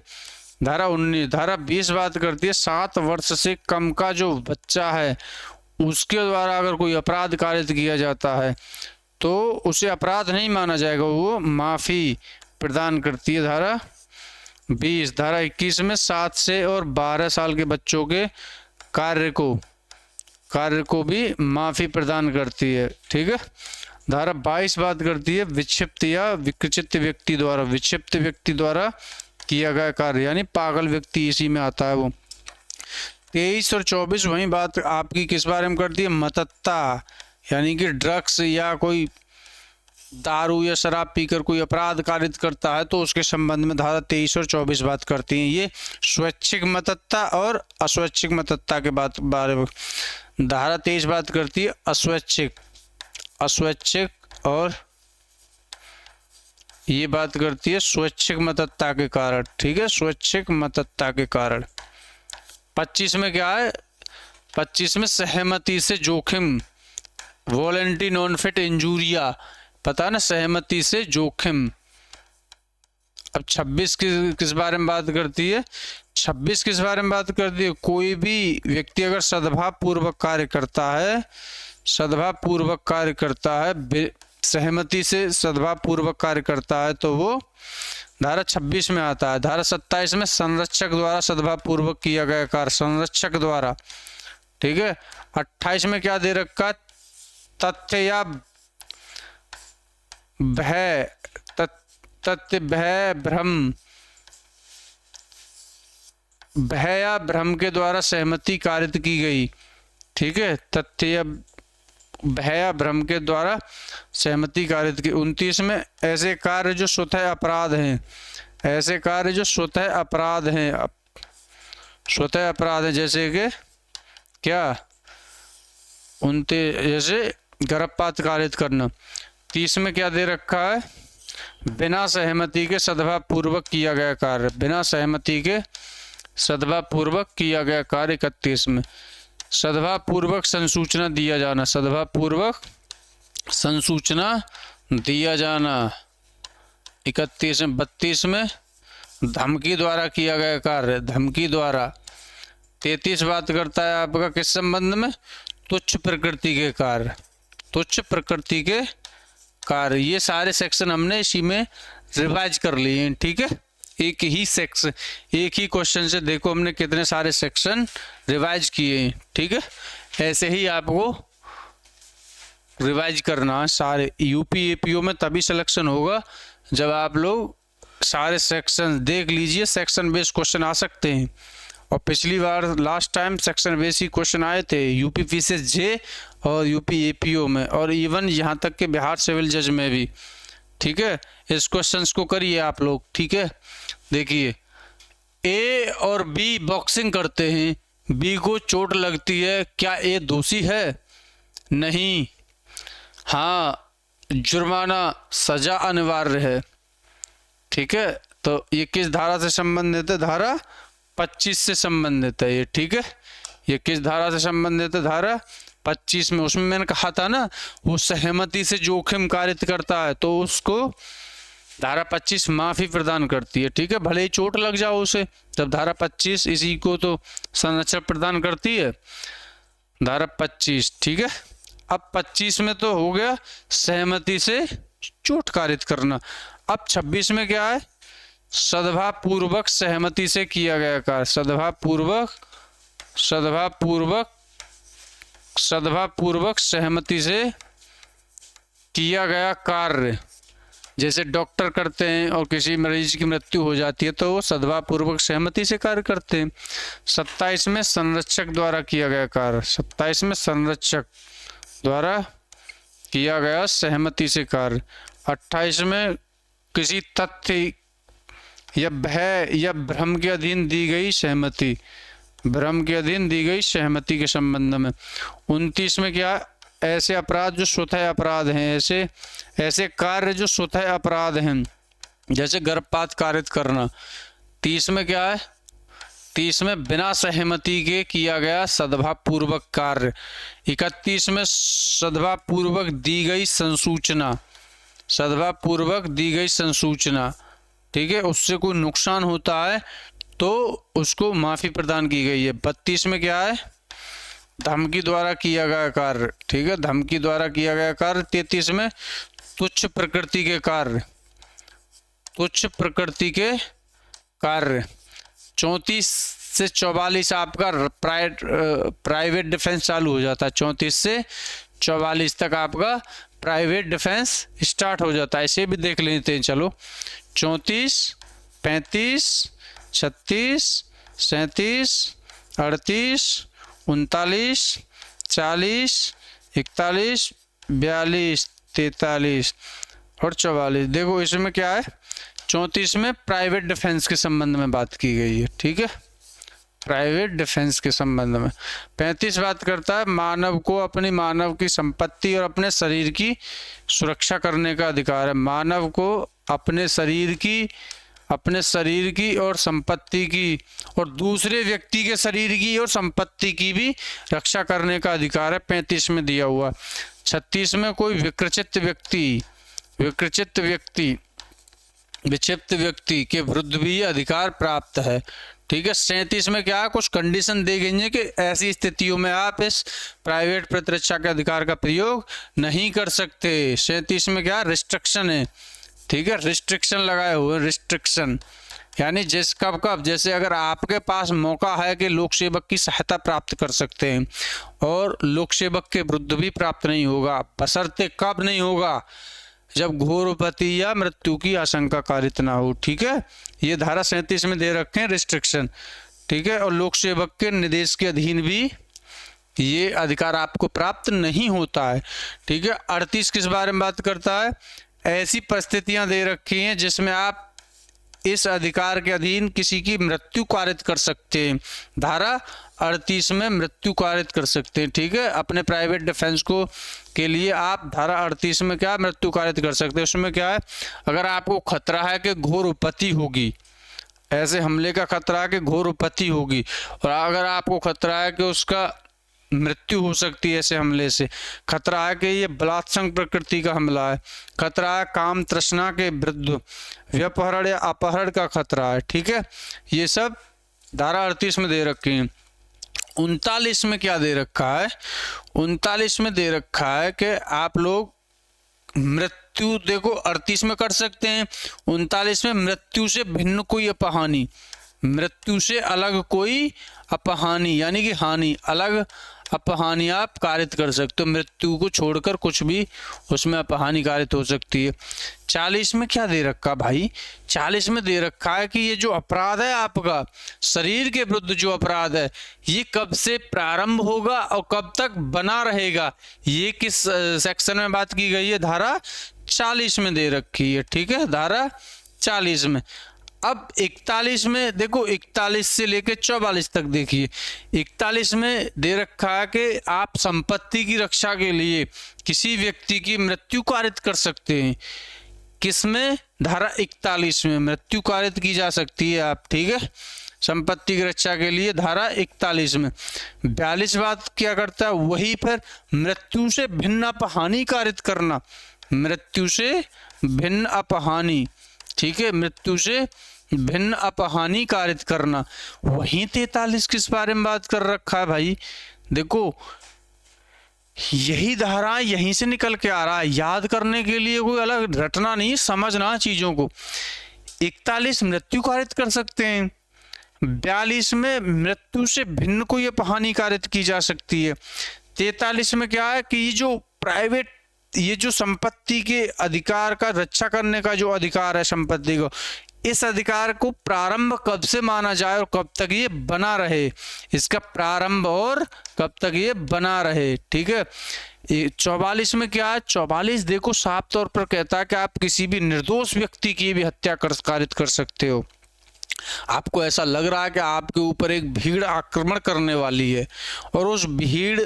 धारा 19। धारा 20 बात करती है 7 वर्ष से कम का जो बच्चा है उसके द्वारा अगर कोई अपराध कारित किया जाता है तो उसे अपराध नहीं माना जाएगा, वो माफी प्रदान करती है धारा 20। धारा 21 में 7 से और 12 साल के बच्चों के कार्य को भी माफी प्रदान करती है। ठीक है। धारा 22 बात करती है विक्षिप्त या विकृचित व्यक्ति द्वारा, विक्षिप्त व्यक्ति द्वारा किया गया कार्य, यानी पागल व्यक्ति इसी में आता है वो। 23 और 24 वही बात आपकी किस बारे में करती है? मतत्ता, यानी कि ड्रग्स या कोई दारू या शराब पीकर कोई अपराध कारित करता है तो उसके संबंध में धारा 23 और 24 बात करती हैं। ये स्वैच्छिक मतत्ता और अस्वैच्छिक मतत्ता के बारे में। धारा 23 बात करती है अस्वैच्छिक और ये बात करती है स्वैच्छिक मतदाता के कारण, ठीक है, स्वैच्छिक मतदाता के कारण। 25 में क्या है, 25 में सहमति से जोखिम, वॉलंटरी नॉन फिट इंजूरिया, पता है ना, सहमति से जोखिम। अब 26 किस बारे में बात करती है, 26 किस बारे में बात करती है, कोई भी व्यक्ति अगर सद्भाव पूर्वक कार्य करता है, सद्भाव पूर्वक कार्य करता है, सहमति से सद्भाव पूर्वक कार्य करता है, तो वो धारा 26 में आता है। धारा 27 में संरक्षक द्वारा सद्भाव पूर्वक किया गया कार्य, संरक्षक द्वारा, ठीक है। 28 में क्या दे रखा, तथ्य या भय, तथ्य भय भ्रम, भय या भ्रम के द्वारा सहमति कारित की गई, ठीक है, तथ्य या भय या भ्रम के द्वारा सहमति कारित की। 29 में ऐसे कार्य जो स्वतः अपराध हैं, ऐसे कार्य जो स्वतः अपराध हैं, स्वतः अपराध है, जैसे कि क्या, 29 जैसे गर्भपात कारित करना। 30 में क्या दे रखा है, बिना सहमति के सद्भाव पूर्वक किया गया कार्य, बिना सहमति के सद्भाव पूर्वक किया गया कार्य। 31 में सद्भाव पूर्वक संसूचना दिया जाना, सद्भाव पूर्वक संसूचना दिया जाना। 31 में 32 में धमकी द्वारा किया गया कार्य, धमकी द्वारा। 33 बात करता है आपका किस संबंध में, तुच्छ प्रकृति के कार्य, तुच्छ प्रकृति के कार्य। ये सारे सेक्शन हमने इसी में रिवाइज कर लिए हैं, ठीक है, एक ही सेक्शन, एक ही क्वेश्चन से देखो हमने कितने सारे सेक्शन रिवाइज किए हैं, ठीक है। ऐसे ही आपको रिवाइज करना है सारे। यूपी एपीओ में तभी सिलेक्शन होगा जब आप लोग सारे सेक्शन देख लीजिए। सेक्शन बेस्ड क्वेश्चन आ सकते हैं, और पिछली बार लास्ट टाइम सेक्शन बेस्ड ही क्वेश्चन आए थे यूपी पीसीएस जे और यूपी एपीओ में, और इवन यहाँ तक के बिहार सिविल जज में भी, ठीक है। इस क्वेश्चंस को करिए आप लोग, ठीक है। देखिए, ए और बी बॉक्सिंग करते हैं, बी को चोट लगती है, क्या ए दोषी है, नहीं, हाँ, जुर्माना सजा अनिवार्य है, ठीक है। तो ये किस धारा से संबंधित है, धारा 25 से संबंधित है ये, ठीक है। ये किस धारा से संबंधित है, धारा 25 में। उसमें मैंने कहा था ना, वो सहमति से जोखिम कारित करता है तो उसको धारा 25 माफी प्रदान करती है, ठीक है, भले ही चोट लग जाओ उसे, जब धारा 25 इसी को तो संरक्षण प्रदान करती है, धारा 25, ठीक है। अब 25 में तो हो गया सहमति से चोट कारित करना। अब 26 में क्या है, सद्भाव पूर्वक सहमति से किया गया कार्य, सद्भाव पूर्वक, सद्भाव पूर्वक, सद्भाव पूर्वक सहमति से किया गया कार्य। जैसे डॉक्टर करते हैं और किसी मरीज की मृत्यु हो जाती है तो वो सद्भाव पूर्वक सहमति से कार्य करते हैं। 27 में संरक्षक द्वारा किया गया कार्य, 27 में संरक्षक द्वारा किया गया सहमति से कार्य। 28 में किसी तथ्य या भय या भ्रम के अधीन दी गई सहमति, भ्रम के अधीन दी गई सहमति के संबंध में। 29 में क्या, ऐसे अपराध जो स्वतः अपराध हैं, ऐसे कार्य जो स्वतः अपराध हैं, जैसे गर्भपात कारित करना। 30 में क्या है, 30 में बिना सहमति के किया गया सद्भाव पूर्वक कार्य। 31 में सद्भाव पूर्वक दी गई संसूचना, सद्भाव पूर्वक दी गई संसूचना, ठीक है, उससे कोई नुकसान होता है तो उसको माफी प्रदान की गई है। 32 में क्या है, धमकी द्वारा किया गया कार्य, ठीक है, धमकी द्वारा किया गया कार्य। 33 में तुच्छ प्रकृति के कार्य, तुच्छ प्रकृति के कार्य। 34 से 44 आपका प्राइवेट डिफेंस चालू हो जाता है, 34 से 44 तक आपका प्राइवेट डिफेंस स्टार्ट हो जाता है। इसे भी देख लेते हैं, चलो। 34, 35, 36, 37, 38, 39, 40, 41, 42, 43 और 44। देखो इसमें क्या है, 34 में प्राइवेट डिफेंस के संबंध में बात की गई है, ठीक है, प्राइवेट डिफेंस के संबंध में। 35 बात करता है मानव को अपनी मानव की संपत्ति और अपने शरीर की सुरक्षा करने का अधिकार है। मानव को अपने शरीर की और संपत्ति की और दूसरे व्यक्ति के शरीर की और संपत्ति की भी रक्षा करने का अधिकार है, 35 में दिया हुआ। 36 में कोई विक्षिप्त व्यक्ति के विरुद्ध भी अधिकार प्राप्त है, ठीक है। 37 में क्या है, कुछ कंडीशन दी गई है कि ऐसी स्थितियों में आप इस प्राइवेट प्रतिरक्षा के अधिकार का प्रयोग नहीं कर सकते। 37 में क्या रिस्ट्रिक्शन है, ठीक है, रिस्ट्रिक्शन लगाए हुए, रिस्ट्रिक्शन यानी जिस कब जैसे अगर आपके पास मौका है कि लोक सेवक की सहायता प्राप्त कर सकते हैं और लोक सेवक के विरुद्ध भी प्राप्त नहीं होगा, बशर्ते कब नहीं होगा, जब घोर उपपत्ति या मृत्यु की आशंका कारित ना हो, ठीक है। ये धारा 37 में दे रखे हैं रिस्ट्रिक्शन, ठीक है। और लोक सेवक के निर्देश के अधीन भी ये अधिकार आपको प्राप्त नहीं होता है, ठीक है। 38 किस बारे में बात करता है, ऐसी परिस्थितियां दे रखी हैं जिसमें आप इस अधिकार के अधीन किसी की मृत्यु कारित कर सकते हैं। धारा 38 में मृत्यु कारित कर सकते हैं, ठीक है। अपने प्राइवेट डिफेंस को के लिए आप धारा 38 में क्या मृत्यु कारित कर सकते हैं। उसमें क्या है, अगर आपको खतरा है कि घोर उपपत्ति होगी, ऐसे हमले का खतरा है कि घोर उपपत्ति होगी, और अगर आपको खतरा है कि उसका मृत्यु हो सकती है ऐसे हमले से, खतरा है कि ये बलात्संग प्रकृति का हमला है, खतरा है काम तृष्णा के विरुद्ध, व्यपहरण या अपहरण का खतरा है, ठीक है। ये सब धारा 38 में दे रखी है। 39 में क्या दे रखा है, 39 में दे रखा है कि आप लोग मृत्यु, देखो 38 में कर सकते हैं, 39 में मृत्यु से भिन्न कोई अपहानि, मृत्यु से अलग कोई अपहानि यानी कि हानि, अलग अपहानि आप कारित कर सकते हो, मृत्यु को छोड़कर कुछ भी उसमें अपहानि कारित हो सकती है। 40 में क्या दे रखा भाई, 40 में दे रखा है कि ये जो अपराध है आपका शरीर के विरुद्ध जो अपराध है, ये कब से प्रारंभ होगा और कब तक बना रहेगा, ये किस सेक्शन में बात की गई है, धारा 40 में दे रखी है, ठीक है, धारा 40 में। अब 41 में देखो, 41 से लेकर 44 तक देखिए। 41 में दे रखा है कि आप संपत्ति की रक्षा के लिए किसी व्यक्ति की मृत्यु कारित कर सकते हैं। किसमें, धारा 41 में मृत्यु कारित की जा सकती है आप, ठीक है, संपत्ति की रक्षा के लिए, धारा 41 में। 42 बात क्या करता है, वही फिर मृत्यु से भिन्न अपहानि कारित करना, मृत्यु से भिन्न अपहानि, ठीक है, मृत्यु से भिन्न अपहानि कारित करना। वहीं 43 किस बारे में बात कर रखा है भाई, देखो यही धारा यहीं से निकल के आ रहा है, याद करने के लिए कोई अलग रटना नहीं, समझना चीजों को। 41 मृत्यु कारित कर सकते हैं, 42 में मृत्यु से भिन्न कोई अपहानि कारित की जा सकती है। 43 में क्या है कि ये जो प्राइवेट, ये जो संपत्ति के अधिकार का रक्षा करने का जो अधिकार है संपत्ति को, इस अधिकार को प्रारंभ कब से माना जाए और कब तक ये बना रहे, इसका प्रारंभ और कब तक ये बना रहे, ठीक है। 44 में क्या है, 44 देखो साफ तौर पर कहता है कि आप किसी भी निर्दोष व्यक्ति की भी हत्या कारित कर सकते हो। आपको ऐसा लग रहा है कि आपके ऊपर एक भीड़ आक्रमण करने वाली है और उस भीड़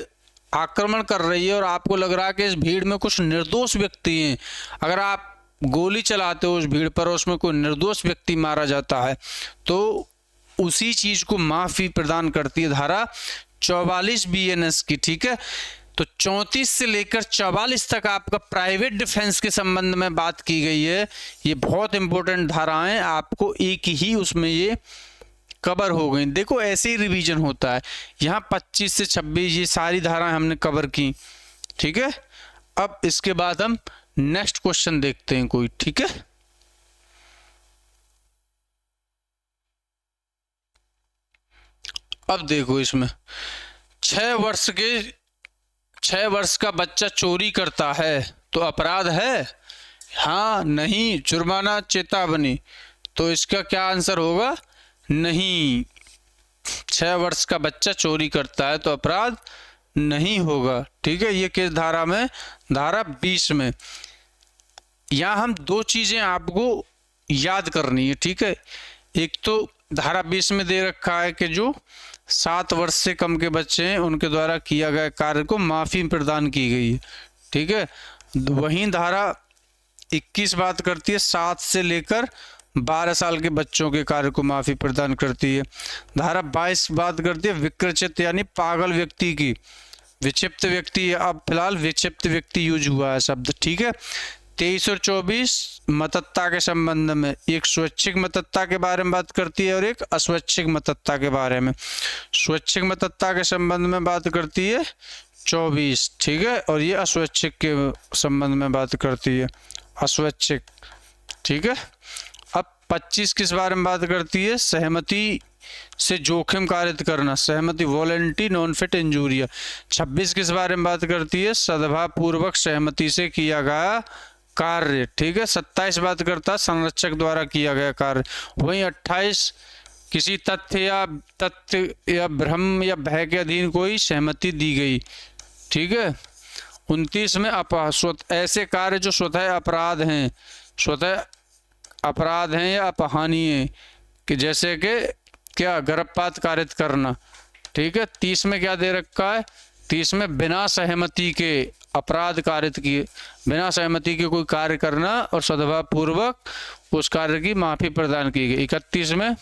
आक्रमण कर रही है और आपको लग रहा है कि इस भीड़ में कुछ निर्दोष व्यक्ति हैं, अगर आप गोली चलाते हो उस भीड़ पर, उसमें कोई निर्दोष व्यक्ति मारा जाता है, तो उसी चीज को माफी प्रदान करती है धारा 44 बीएनएस की, ठीक है। तो 34 से लेकर 44 तक आपका प्राइवेट डिफेंस के संबंध में बात की गई है। ये बहुत इंपॉर्टेंट धाराएं, आपको एक ही उसमें ये कवर हो गई। देखो ऐसे ही रिवीजन होता है, यहाँ 25 से 26 ये सारी धाराएं हमने कवर की, ठीक है। अब इसके बाद हम नेक्स्ट क्वेश्चन देखते हैं कोई, ठीक है। अब देखो इसमें 6 वर्ष का बच्चा चोरी करता है तो अपराध है, हाँ नहीं, जुर्माना चेतावनी, तो इसका क्या आंसर होगा, नहीं। 6 वर्ष का बच्चा चोरी करता है तो अपराध नहीं होगा, ठीक है। ये किस धारा में, धारा 20 में। यहाँ हम दो चीजें आपको याद करनी है, ठीक है। एक तो धारा 20 में दे रखा है कि जो 7 वर्ष से कम के बच्चे हैं उनके द्वारा किया गया कार्य को माफ़ी प्रदान की गई है। ठीक है, वहीं धारा 21 बात करती है 7 से लेकर 12 साल के बच्चों के कार्य को माफ़ी प्रदान करती है। धारा 22 बात करती है विकृचित यानी पागल व्यक्ति की, विक्षिप्त व्यक्ति, अब फिलहाल विक्षिप्त व्यक्ति यूज हुआ है शब्द। ठीक है, 23 और 24 मतत्ता के संबंध में, एक स्वैच्छिक मतत्ता के बारे में बात करती है और एक अस्वैच्छिक मतत्ता के बारे में। स्वैच्छिक मतत्ता के संबंध में बात करती है 24, ठीक है, और ये अस्वैच्छिक के संबंध में बात करती है, अस्वैच्छिक। ठीक है, अब 25 किस बारे में बात करती है? सहमति से जोखिम कारित करना, सहमति, वॉलेंटी नॉन फिट इंजूरिया। 26 किस बारे में बात करती है? सद्भाव पूर्वक सहमति से किया गया कार्य। ठीक है, 27 बात करता है संरक्षक द्वारा किया गया कार्य। वहीं 28 किसी तथ्य या भ्रम या भय के अधीन कोई सहमति दी गई। ठीक है, 29 में ऐसे कार्य जो स्वतः अपराध हैं, स्वतः अपराध हैं या अपहानीय, कि जैसे कि क्या, गर्भपात कारित करना। ठीक है, 30 में क्या दे रखा है? 30 में बिना सहमति के अपराध कारित किए, बिना सहमति के कोई कार्य करना और सद्भाव पूर्वक उस कार्य की माफी प्रदान की गई। 31 में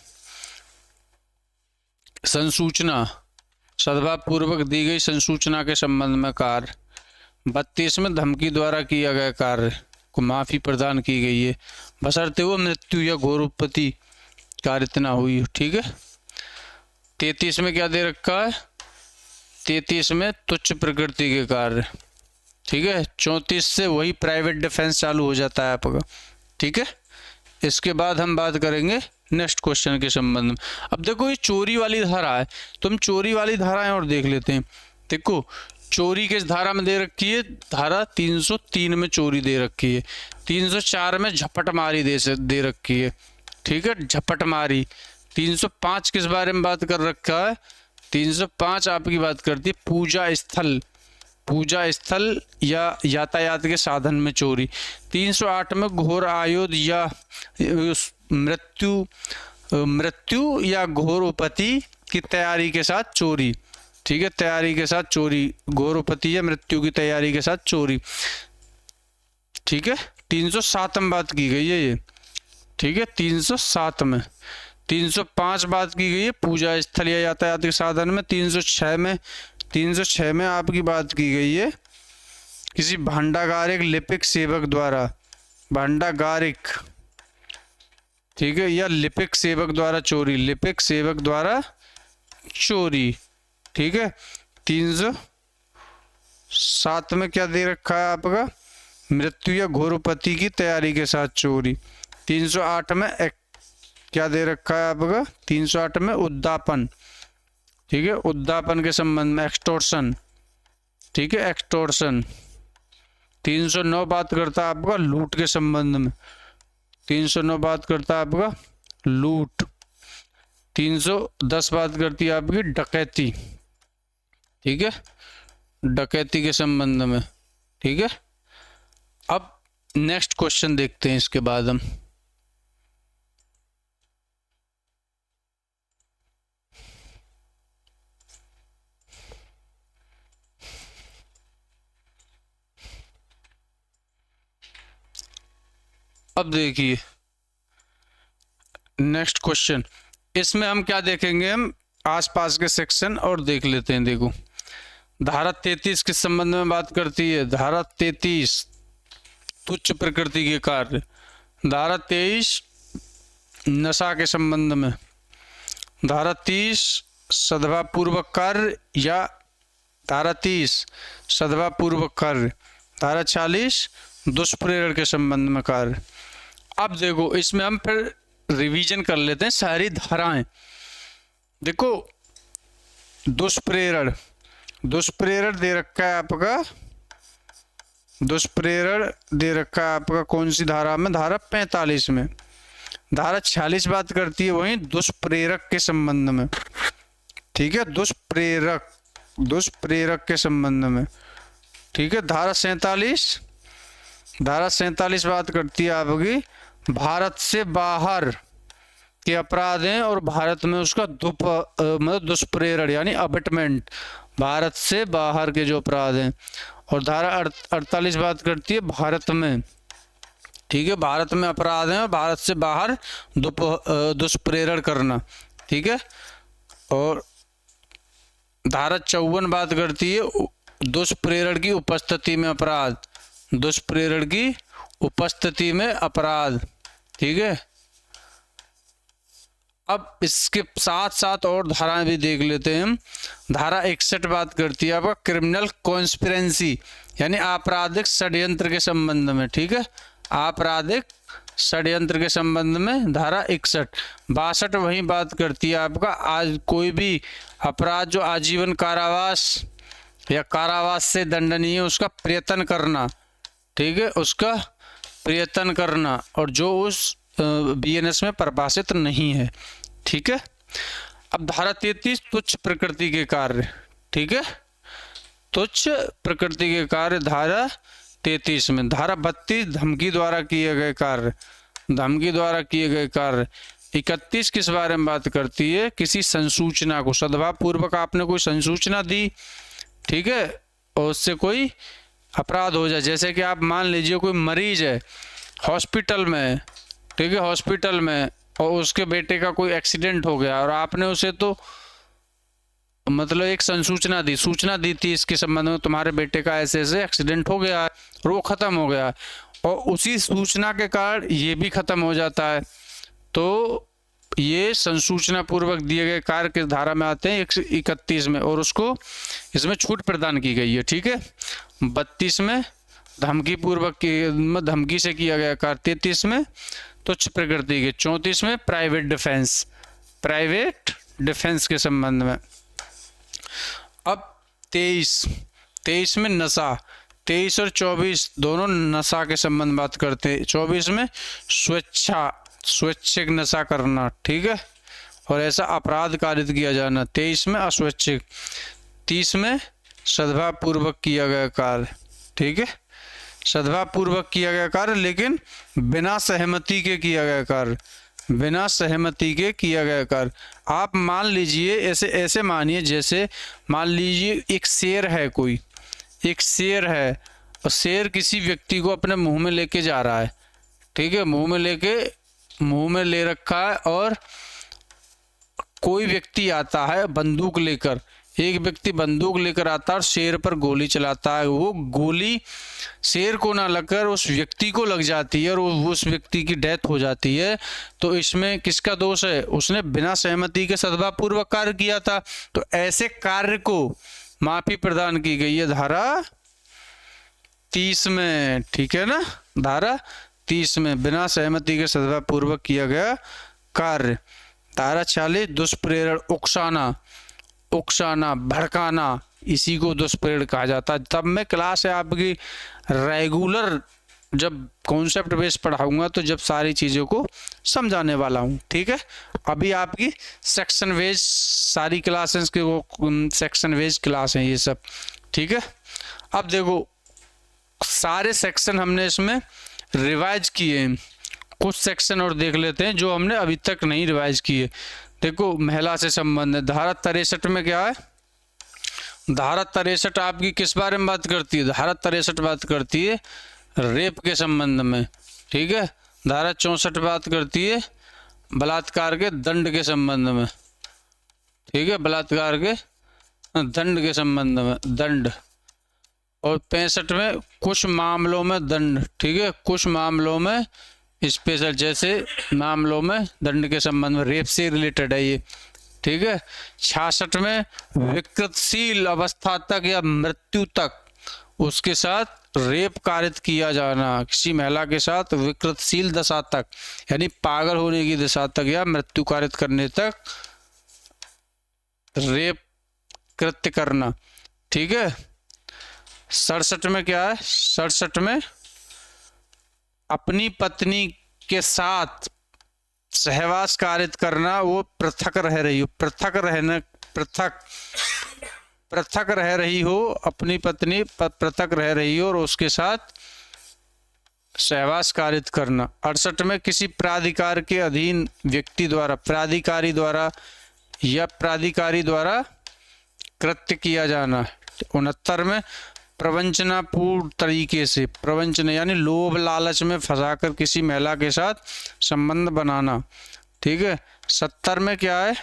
संसूचना, सद्भाव पूर्वक दी गई संसूचना के संबंध में कार्य। 32 में धमकी द्वारा किया गया कार्य को माफी प्रदान की गई है, बशर्ते वो मृत्यु या घोर उत्पत्ति कारित ना हुई। ठीक है, 33 में क्या दे रखा है? 33 में तुच्छ प्रकृति के कार्य। ठीक है, 34 से वही प्राइवेट डिफेंस चालू हो जाता है आपका। ठीक है, इसके बाद हम बात करेंगे नेक्स्ट क्वेश्चन के संबंध में। अब देखो ये चोरी वाली धारा है, तो हम चोरी वाली धाराएं और देख लेते हैं। देखो चोरी किस धारा में दे रखी है? धारा 303 में चोरी दे रखी है। 304 में झपटमारी दे रखी है। ठीक है, झपटमारी। 305 किस बारे में बात कर रखा है? 305 आपकी बात करती है पूजा स्थल, पूजा स्थल या यातायात के साधन में चोरी। 308 में घोर आयुध या मृत्यु या घोर उपति की तैयारी के साथ चोरी। ठीक है, तैयारी के साथ चोरी, घोर उपति या मृत्यु की तैयारी के साथ चोरी। ठीक है, 307 में बात की गई है ये। ठीक है, 307 में। 305 बात की गई है पूजा स्थल या यातायात के साधन में। 306 में आपकी बात की गई है किसी भांडागारिक लिपिक सेवक द्वारा, भांडागारिक, ठीक है, या लिपिक सेवक द्वारा चोरी, लिपिक सेवक द्वारा चोरी। ठीक है, 307 में क्या दे रखा है आपका? मृत्यु या घोर उपति की तैयारी के साथ चोरी। 308 में क्या दे रखा है आपका? 308 में उद्दापन। ठीक है, उद्दापन के संबंध में एक्सटोर्शन। ठीक है, एक्सटोर्शन। 309 बात करता है आपका लूट के संबंध में। 309 बात करता है आपका लूट। 310 बात करती है आपकी डकैती। ठीक है, डकैती के संबंध में। ठीक है, अब नेक्स्ट क्वेश्चन देखते हैं इसके बाद हम। अब देखिए नेक्स्ट क्वेश्चन, इसमें हम क्या देखेंगे? हम आसपास के सेक्शन और देख लेते हैं। देखो धारा 33 किस संबंध में बात करती है? धारा 33 तुच्छ प्रकृति के कार्य। धारा 23 नशा के संबंध में। धारा 30 सद्भाव पूर्वक कार्य या धारा 30 सद्भाव पूर्वक कार्य। धारा 40 दुष्प्रेरण के संबंध में कार्य। अब देखो इसमें हम फिर रिवीजन कर लेते हैं सारी धाराएं। देखो दुष्प्रेरण, दुष्प्रेरण दे रखा है आपका, दुष्प्रेरण दे रखा है आपका कौन सी धारा में? धारा 45 में। धारा 46 बात करती है वहीं दुष्प्रेरक के संबंध में। ठीक है, दुष्प्रेरक, दुष्प्रेरक के संबंध में। ठीक है, धारा 47, धारा 47 बात करती है आपकी भारत से बाहर के अपराध हैं और भारत में उसका मतलब दुष्प्रेरण यानी अबटमेंट, भारत से बाहर के जो अपराध हैं। और धारा 48 बात करती है भारत में, ठीक है, भारत में अपराध हैं और भारत से बाहर दुष्प्रेरण करना, ठीक है। और धारा 54 बात करती है दुष्प्रेरण की उपस्थिति में अपराध, दुष्प्रेरण की उपस्थिति में अपराध, ठीक है। अब इसके साथ साथ और धाराएं भी देख लेते हैं हम। धारा 61 बात करती है आपका क्रिमिनल कॉन्स्पिरेंसी यानी आपराधिक षड्यंत्र के संबंध में, ठीक है, आपराधिक षड्यंत्र के संबंध में धारा 61। 62 वही बात करती है आपका आज कोई भी अपराध जो आजीवन कारावास या कारावास से दंडनीय उसका प्रयत्न करना, ठीक है, उसका प्रयत्न करना और जो उस बीएनएस में परिभाषित नहीं है, ठीक है। अब धारा 33 तुच्छ प्रकृति के कार्य, ठीक है, तुच्छ प्रकृति के कार्य धारा 33 में। धारा 32 धमकी द्वारा किए गए कार्य, धमकी द्वारा किए गए कार्य। 31 किस बारे में बात करती है, किसी संसूचना को सद्भाव पूर्वक आपने कोई संसूचना दी, ठीक है, और उससे कोई अपराध हो जाए, जैसे कि आप मान लीजिए कोई मरीज है हॉस्पिटल में, ठीक है, हॉस्पिटल में और उसके बेटे का कोई एक्सीडेंट हो गया और आपने उसे तो मतलब एक संसूचना दी, सूचना दी थी इसके संबंध में तुम्हारे बेटे का ऐसे ऐसे एक्सीडेंट हो गया है और वो खत्म हो गया और उसी सूचना के कारण ये भी खत्म हो जाता है, तो ये संसूचना पूर्वक दिए गए कार्य किस धारा में आते हैं 131 में और उसको इसमें छूट प्रदान की गई है, ठीक है। 32 में धमकी पूर्वक धमकी से किया गया कार्य, 33 में तुच्छ प्रकृति के, 34 में प्राइवेट डिफेंस, प्राइवेट डिफेंस के संबंध में। अब 23 में नशा, 23 और 24 दोनों नशा के संबंध बात करते हैं। 24 में स्वैच्छिक नशा करना, ठीक है, और ऐसा अपराध कारित किया जाना। 23 में अस्वैच्छिक। 30 में सद्भाव पूर्वक किया गया कार्य, ठीक है, सद्भाव पूर्वक किया गया कार्य लेकिन बिना सहमति के किया गया कार्य, बिना सहमति के किया गया कार्य। आप मान लीजिए ऐसे मानिए, जैसे मान लीजिए एक शेर है, कोई एक शेर है और शेर किसी व्यक्ति को अपने मुंह में लेके जा रहा है, ठीक है, मुंह में ले रखा है और कोई व्यक्ति आता है बंदूक लेकर, एक व्यक्ति बंदूक लेकर आता है और शेर पर गोली चलाता है, वो गोली शेर को ना लगकर उस व्यक्ति को लग जाती है और उस व्यक्ति की डेथ हो जाती है, तो इसमें किसका दोष है, उसने बिना सहमति के सद्भाव पूर्वक कार्य किया था, तो ऐसे कार्य को माफी प्रदान की गई है धारा 30 में, ठीक है ना, धारा 30 में बिना सहमति के सद्भाव पूर्वक किया गया कार्य। धारा 40 दुष्प्रेरण, उकसाना, भड़काना, इसी को दुष्प्रेरण कहा जाता है। तब मैं क्लास है आपकी रेगुलर जब कॉन्सेप्ट बेस पढ़ाऊंगा तो जब सारी चीज़ों को समझाने वाला हूँ, ठीक है। अभी आपकी सेक्शन वेज सारी क्लासेस के वो सेक्शन वेज क्लास हैं ये सब, ठीक है। अब देखो सारे सेक्शन हमने इसमें रिवाइज किए हैं, कुछ सेक्शन और देख लेते हैं जो हमने अभी तक नहीं रिवाइज किए। देखो महिला से संबंध है, धारा 63 में क्या है, धारा 63 आपकी किस बारे में बात करती है, धारा 63 बात करती है रेप के संबंध में, ठीक है। धारा 64 बात करती है बलात्कार के दंड के संबंध में, ठीक है, बलात्कार के दंड के संबंध में, दंड। और 65 में कुछ मामलों में दंड, ठीक है, कुछ मामलों में स्पेशल, जैसे मामलों में दंड के संबंध में, रेप से रिलेटेड है ये, ठीक है। 66 में विकृतशील अवस्था तक या मृत्यु तक उसके साथ रेप कारित किया जाना, किसी महिला के साथ विकृतशील दशा तक यानी पागल होने की दशा तक या मृत्यु कारित करने तक रेप कृत्य करना, ठीक है। 67 में क्या है, 67 में अपनी पत्नी के साथ सहवास कारित करना, वो पृथक रह रही हो, पृथक रह रही हो, अपनी पत्नी पृथक रह रही हो और उसके साथ सहवास कारित करना। 68 में किसी प्राधिकार के अधीन व्यक्ति द्वारा, प्राधिकारी द्वारा या प्राधिकारी द्वारा कृत्य किया जाना। 69 में प्रवंचनापूर्ण तरीके से, प्रवंचन यानी लोभ लालच में फंसाकर किसी महिला के साथ संबंध बनाना। ठीक है। 70 में क्या है,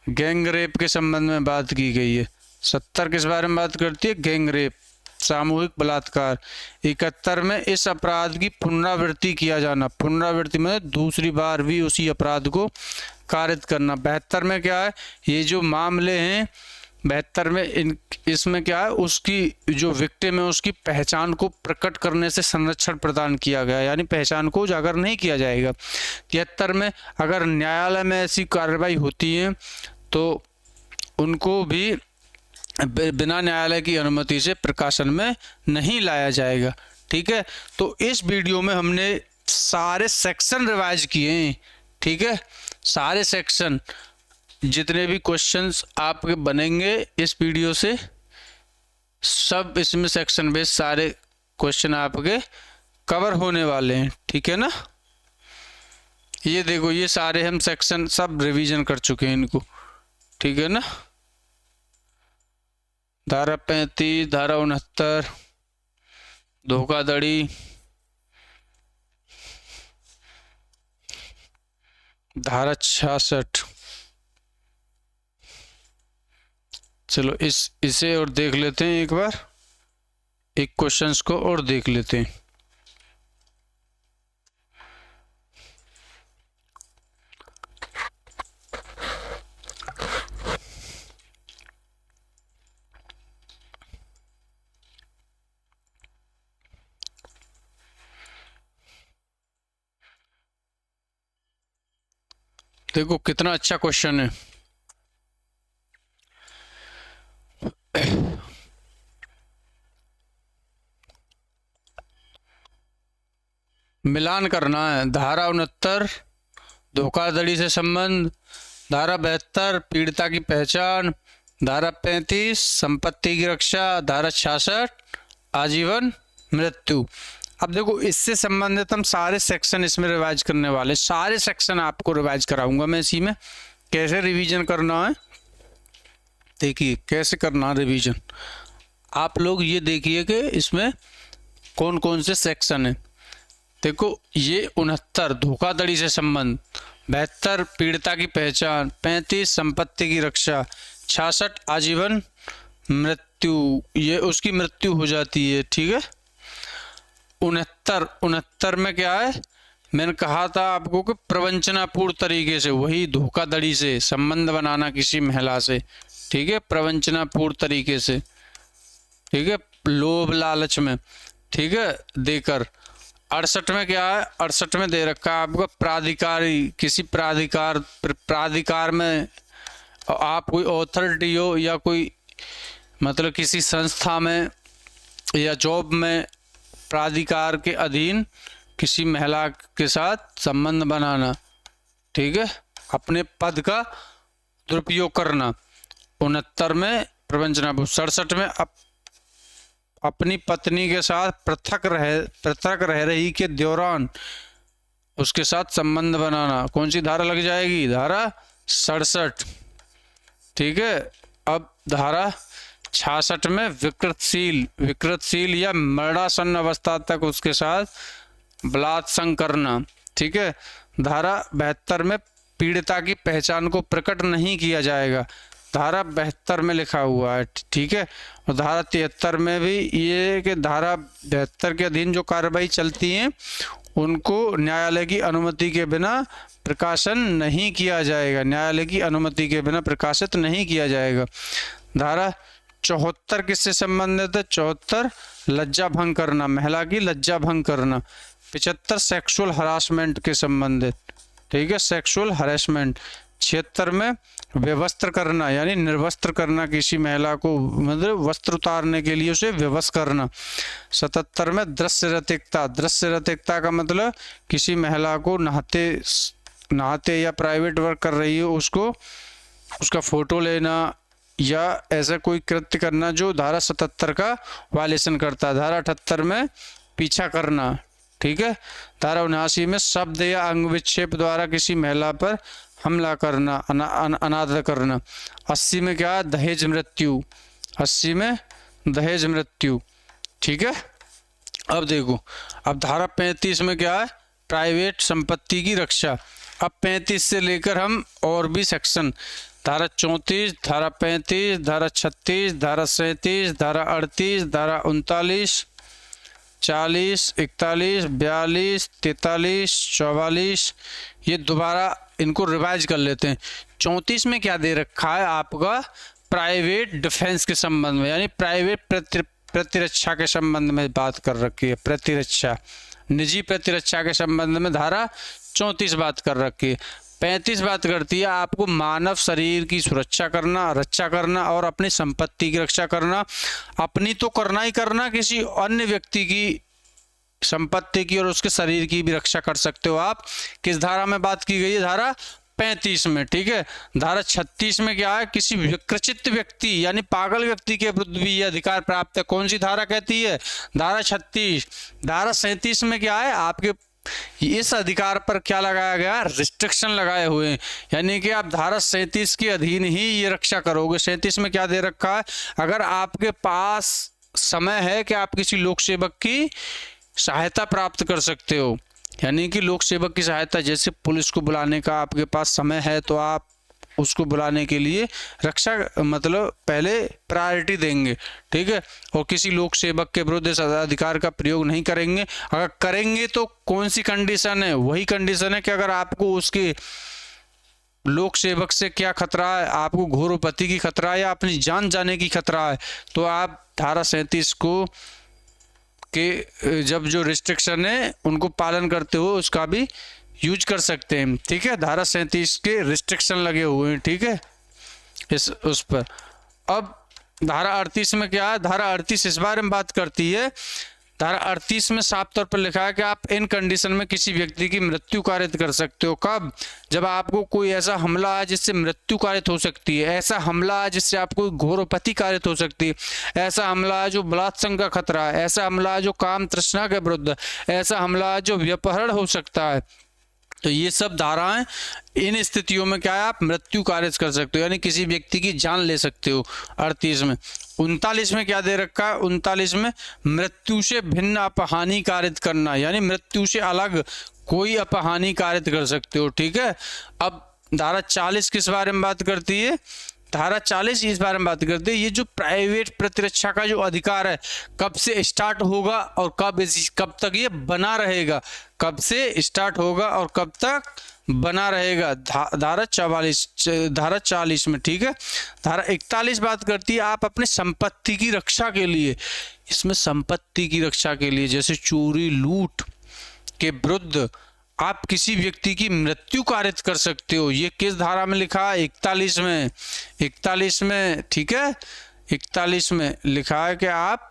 गैंग रेप के संबंध में बात की गई है। 70 किस बारे में बात करती है, गैंग रेप, सामूहिक बलात्कार। 71 में इस अपराध की पुनरावृत्ति किया जाना, पुनरावृत्ति में दूसरी बार भी उसी अपराध को कारित करना। 72 में क्या है, ये जो मामले हैं 72 में इसमें क्या है, उसकी जो विक्टिम है उसकी पहचान को प्रकट करने से संरक्षण प्रदान किया गया, यानी पहचान को उजागर नहीं किया जाएगा। 73 में अगर न्यायालय में ऐसी कार्रवाई होती है तो उनको भी बिना न्यायालय की अनुमति से प्रकाशन में नहीं लाया जाएगा। ठीक है। तो इस वीडियो में हमने सारे सेक्शन रिवाइज किए हैं। ठीक है। सारे सेक्शन, जितने भी क्वेश्चंस आपके बनेंगे इस वीडियो से, सब इसमें सेक्शन बेस्ड सारे क्वेश्चन आपके कवर होने वाले हैं। ठीक है ना। ये देखो, ये सारे हम सेक्शन सब रिवीजन कर चुके हैं इनको। ठीक है ना। धारा 35, धारा 69, धोखाधड़ी, धारा 66। चलो इसे और देख लेते हैं एक बार, एक क्वेश्चंस को और देख लेते हैं। देखो कितना अच्छा क्वेश्चन है। मिलान करना है। धारा 69 धोखाधड़ी से संबंध, धारा 72 पीड़िता की पहचान, धारा 35 संपत्ति की रक्षा, धारा 66 आजीवन मृत्यु। अब देखो, इससे संबंधित हम सारे सेक्शन इसमें रिवाइज करने वाले, सारे सेक्शन आपको रिवाइज कराऊंगा मैं इसी में। कैसे रिवीजन करना है, देखिए कैसे करना रिवीजन। आप लोग ये देखिए कि इसमें कौन कौन से सेक्शन है। देखो, ये 69 धोखाधड़ी से संबंध, 72 पीड़िता की पहचान, 35 संपत्ति की रक्षा, 66 आजीवन मृत्यु, ये उसकी मृत्यु हो जाती है। ठीक है। 69 में क्या है, मैंने कहा था आपको कि प्रवंचनापूर्ण तरीके से, वही धोखाधड़ी से संबंध बनाना किसी महिला से। ठीक है। प्रवंचनापूर्ण तरीके से, ठीक है, लोभ लालच में, ठीक है, देकर। 68 में क्या है, 68 में दे रखा है आपका प्राधिकारी, किसी प्राधिकार में आप कोई अथॉरिटी हो या कोई मतलब किसी संस्था में या जॉब में प्राधिकार के अधीन किसी महिला के साथ संबंध बनाना। ठीक है। अपने पद का दुरुपयोग करना। 69 में प्रवंचनापूर्ण। 67 में अपनी पत्नी के साथ पृथक रह रही के दौरान उसके साथ संबंध बनाना। कौन सी धारा लग जाएगी, धारा 67। ठीक है। अब धारा 66 में विकृतशील या मरणासन्न अवस्था तक उसके साथ बलात्संग करना। ठीक है। धारा 72 में पीड़िता की पहचान को प्रकट नहीं किया जाएगा, धारा 72 में लिखा हुआ है। ठीक है। और धारा 73 में भी ये कि धारा 72 के अधीन जो कार्रवाई चलती है उनको न्यायालय की अनुमति के बिना प्रकाशन नहीं किया जाएगा, न्यायालय की अनुमति के बिना प्रकाशित नहीं किया जाएगा। धारा 74 किससे संबंधित है, 74 लज्जा भंग करना, महिला की लज्जा भंग करना। 75 सेक्सुअल हरासमेंट के संबंधित। ठीक है, सेक्सुअल हरासमेंट। 76 में विवस्त्र करना यानी निर्वस्त्र करना, किसी महिला को मतलब वस्त्र उतारने के लिए उसे विवश करना। 77 में दृश्य रतिकता का मतलब किसी महिला को नहाते या प्राइवेट वर्क कर रही हो उसको उसका फोटो लेना या ऐसा कोई कृत्य करना जो धारा 77 का वायलेशन करता है। धारा 78 में पीछा करना। ठीक है। धारा 79 में शब्द या अंग विक्षेप द्वारा किसी महिला पर हमला करना, अनादर करना। 80 में क्या है, दहेज मृत्यु। 80 में दहेज मृत्यु, ठीक है। अब देखो, अब धारा 35 में क्या है, प्राइवेट संपत्ति की रक्षा। अब 35 से लेकर हम और भी सेक्शन, धारा 34, धारा 35, धारा 36, धारा 37, धारा 38, धारा 39, 40, 41, 42, 43, 44, ये दोबारा इनको रिवाइज कर लेते हैं। 34 में क्या दे रखा है आपका, प्राइवेट डिफेंस के संबंध में, यानी प्राइवेट प्रतिरक्षा के संबंध में बात कर रखी है। प्रतिरक्षा, निजी प्रतिरक्षा के संबंध में धारा 34 बात कर रखी है। 35 बात करती है आपको मानव शरीर की सुरक्षा करना, रक्षा करना और अपनी संपत्ति की रक्षा करना। अपनी तो करना ही करना, किसी अन्य व्यक्ति की संपत्ति की और उसके शरीर की भी रक्षा कर सकते हो आप। किस धारा में बात की गई है, धारा 35 में, ठीक है। धारा 36 में क्या है, किसी विकृचित व्यक्ति यानी पागल व्यक्ति के विरुद्ध भी ये अधिकार प्राप्त है। कौन सी धारा कहती है, धारा 36। धारा 37 में क्या है, आपके इस अधिकार पर क्या लगाया गया, रिस्ट्रिक्शन लगाए हुए हैं, यानी कि आप धारा 37 के अधीन ही ये रक्षा करोगे। 37 में क्या दे रखा है, अगर आपके पास समय है कि आप किसी लोक सेवक की सहायता प्राप्त कर सकते हो, यानी कि लोक सेवक की सहायता, जैसे पुलिस को बुलाने का आपके पास समय है तो आप उसको बुलाने के लिए रक्षा मतलब पहले प्रायोरिटी देंगे, ठीक है। और किसी लोक सेवक के विरुद्ध इस अधिकार का प्रयोग नहीं करेंगे। अगर करेंगे तो कौन सी कंडीशन है, वही कंडीशन है कि अगर आपको उसके लोक सेवक से क्या खतरा है, आपको घोर उपपत्ति की खतरा है या अपनी जान जाने की खतरा है, तो आप धारा 37 को के जब जो रिस्ट्रिक्शन है उनको पालन करते हो उसका भी यूज कर सकते हैं, ठीक है। धारा 37 के रिस्ट्रिक्शन लगे हुए हैं, ठीक है, इस उस पर। अब धारा 38 में क्या है, धारा 38 इस बारे में बात करती है। धारा 38 में साफ तौर पर लिखा है कि आप इन कंडीशन में किसी व्यक्ति की मृत्यु कारित कर सकते हो। कब, जब आपको कोई ऐसा हमला है जिससे मृत्यु कारित हो सकती है, ऐसा हमला है जिससे आपको घोर उपपत्ति कारित हो सकती है, ऐसा हमला है जो बलात्संग का खतरा है, ऐसा हमला है जो काम तृष्णा के विरुद्ध, ऐसा हमला है जो व्यपहरण हो सकता है। तो ये सब धाराएं, इन स्थितियों में क्या है, आप मृत्यु कारित कर सकते हो, यानी किसी व्यक्ति की जान ले सकते हो। 38 में 39 में क्या दे रखा है, 39 में मृत्यु से भिन्न अपहानि कारित करना, यानी मृत्यु से अलग कोई अपहानि कारित कर सकते हो, ठीक है। अब धारा 40 किस बारे में बात करती है, धारा 40 इस बारे में बात करते हैं, ये जो प्राइवेट प्रतिरक्षा का जो अधिकार है कब से स्टार्ट होगा और कब तक ये बना रहेगा, कब से स्टार्ट होगा और कब तक बना रहेगा, धारा 40 में, ठीक है। धारा 41 बात करती है आप अपने संपत्ति की रक्षा के लिए, इसमें संपत्ति की रक्षा के लिए जैसे चोरी लूट के विरुद्ध आप किसी व्यक्ति की मृत्यु कारित कर सकते हो। ये किस धारा में लिखा है, 41 में, 41 में, ठीक है। 41 में लिखा है कि आप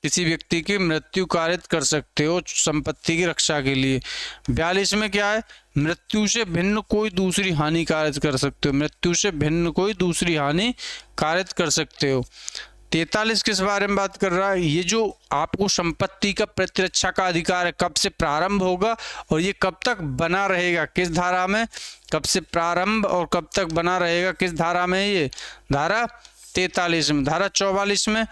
किसी व्यक्ति की मृत्यु कारित कर सकते हो संपत्ति की रक्षा के लिए। 42 में क्या है, मृत्यु से भिन्न कोई दूसरी हानि कारित कर सकते हो, मृत्यु से भिन्न कोई दूसरी हानि कारित कर सकते हो। 43 किस बारे में बात कर रहा है, ये जो आपको संपत्ति का प्रतिरक्षा का अधिकार है कब से प्रारंभ होगा और ये कब तक बना रहेगा, किस धारा में, कब से प्रारंभ और कब तक बना रहेगा, किस धारा में, ये धारा 43 में। धारा 44 में,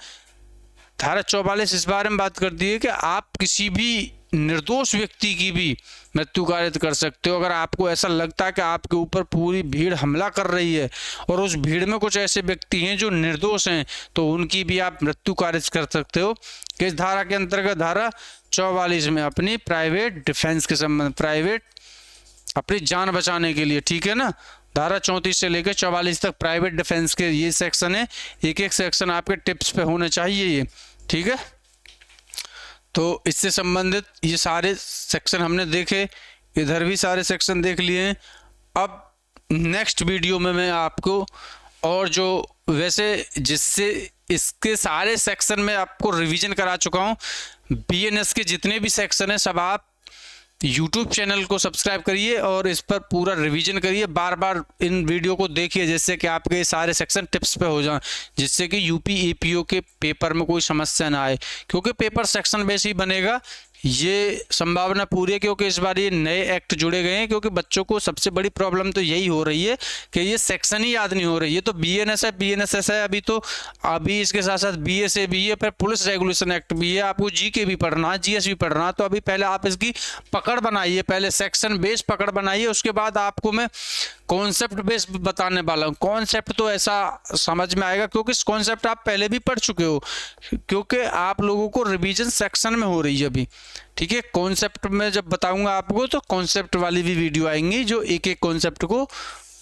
धारा 44 इस बारे में बात करती है कि आप किसी भी निर्दोष व्यक्ति की भी मृत्यु कारित कर सकते हो। अगर आपको ऐसा लगता है कि आपके ऊपर पूरी भीड़ हमला कर रही है और उस भीड़ में कुछ ऐसे व्यक्ति हैं जो निर्दोष हैं, तो उनकी भी आप मृत्यु कारित कर सकते हो। किस धारा के अंतर्गत, धारा 44 में, अपनी प्राइवेट डिफेंस के संबंध, प्राइवेट अपनी जान बचाने के लिए, ठीक है ना। धारा 34 से लेकर 44 तक प्राइवेट डिफेंस के ये सेक्शन है, एक एक सेक्शन आपके टिप्स पे होने चाहिए ये, ठीक है। तो इससे संबंधित ये सारे सेक्शन हमने देखे, इधर भी सारे सेक्शन देख लिए हैं। अब नेक्स्ट वीडियो में मैं आपको और जो वैसे जिससे इसके सारे सेक्शन में आपको रिवीजन करा चुका हूँ, बीएनएस के जितने भी सेक्शन हैं सब आप यूट्यूब चैनल को सब्सक्राइब करिए और इस पर पूरा रिवीजन करिए, बार बार इन वीडियो को देखिए जिससे कि आपके सारे सेक्शन टिप्स पे हो जाएं, जिससे कि यूपी एपीओ के पेपर में कोई समस्या ना आए, क्योंकि पेपर सेक्शन बेस ही बनेगा, ये संभावना पूरी है, क्योंकि इस बार ये नए एक्ट जुड़े गए हैं, क्योंकि बच्चों को सबसे बड़ी प्रॉब्लम तो यही हो रही है कि ये सेक्शन ही याद नहीं हो रही है। तो बीएनएस है, बीएनएसएस है, अभी इसके साथ साथ बीएसए भी है, फिर पुलिस रेगुलेशन एक्ट भी है, आपको जीके भी पढ़ना है, जीएस भी पढ़ना है। तो अभी पहले आप इसकी पकड़ बनाइए, पहले सेक्शन बेस पकड़ बनाइए, उसके बाद आपको मैं कॉन्सेप्ट बेस बताने वाला हूँ। कॉन्सेप्ट तो ऐसा समझ में आएगा क्योंकि कॉन्सेप्ट आप पहले भी पढ़ चुके हो, क्योंकि आप लोगों को रिवीजन सेक्शन में हो रही है अभी। ठीक है, कॉन्सेप्ट में जब बताऊंगा आपको तो कॉन्सेप्ट वाली भी वीडियो आएंगी, जो एक एक कॉन्सेप्ट को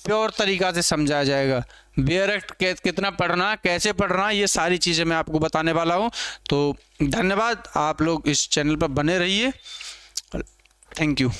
प्योर तरीका से समझाया जाएगा। बेयर एक्ट कितना पढ़ना, कैसे पढ़ना, ये सारी चीज़ें मैं आपको बताने वाला हूँ। तो धन्यवाद, आप लोग इस चैनल पर बने रहिए। Thank you.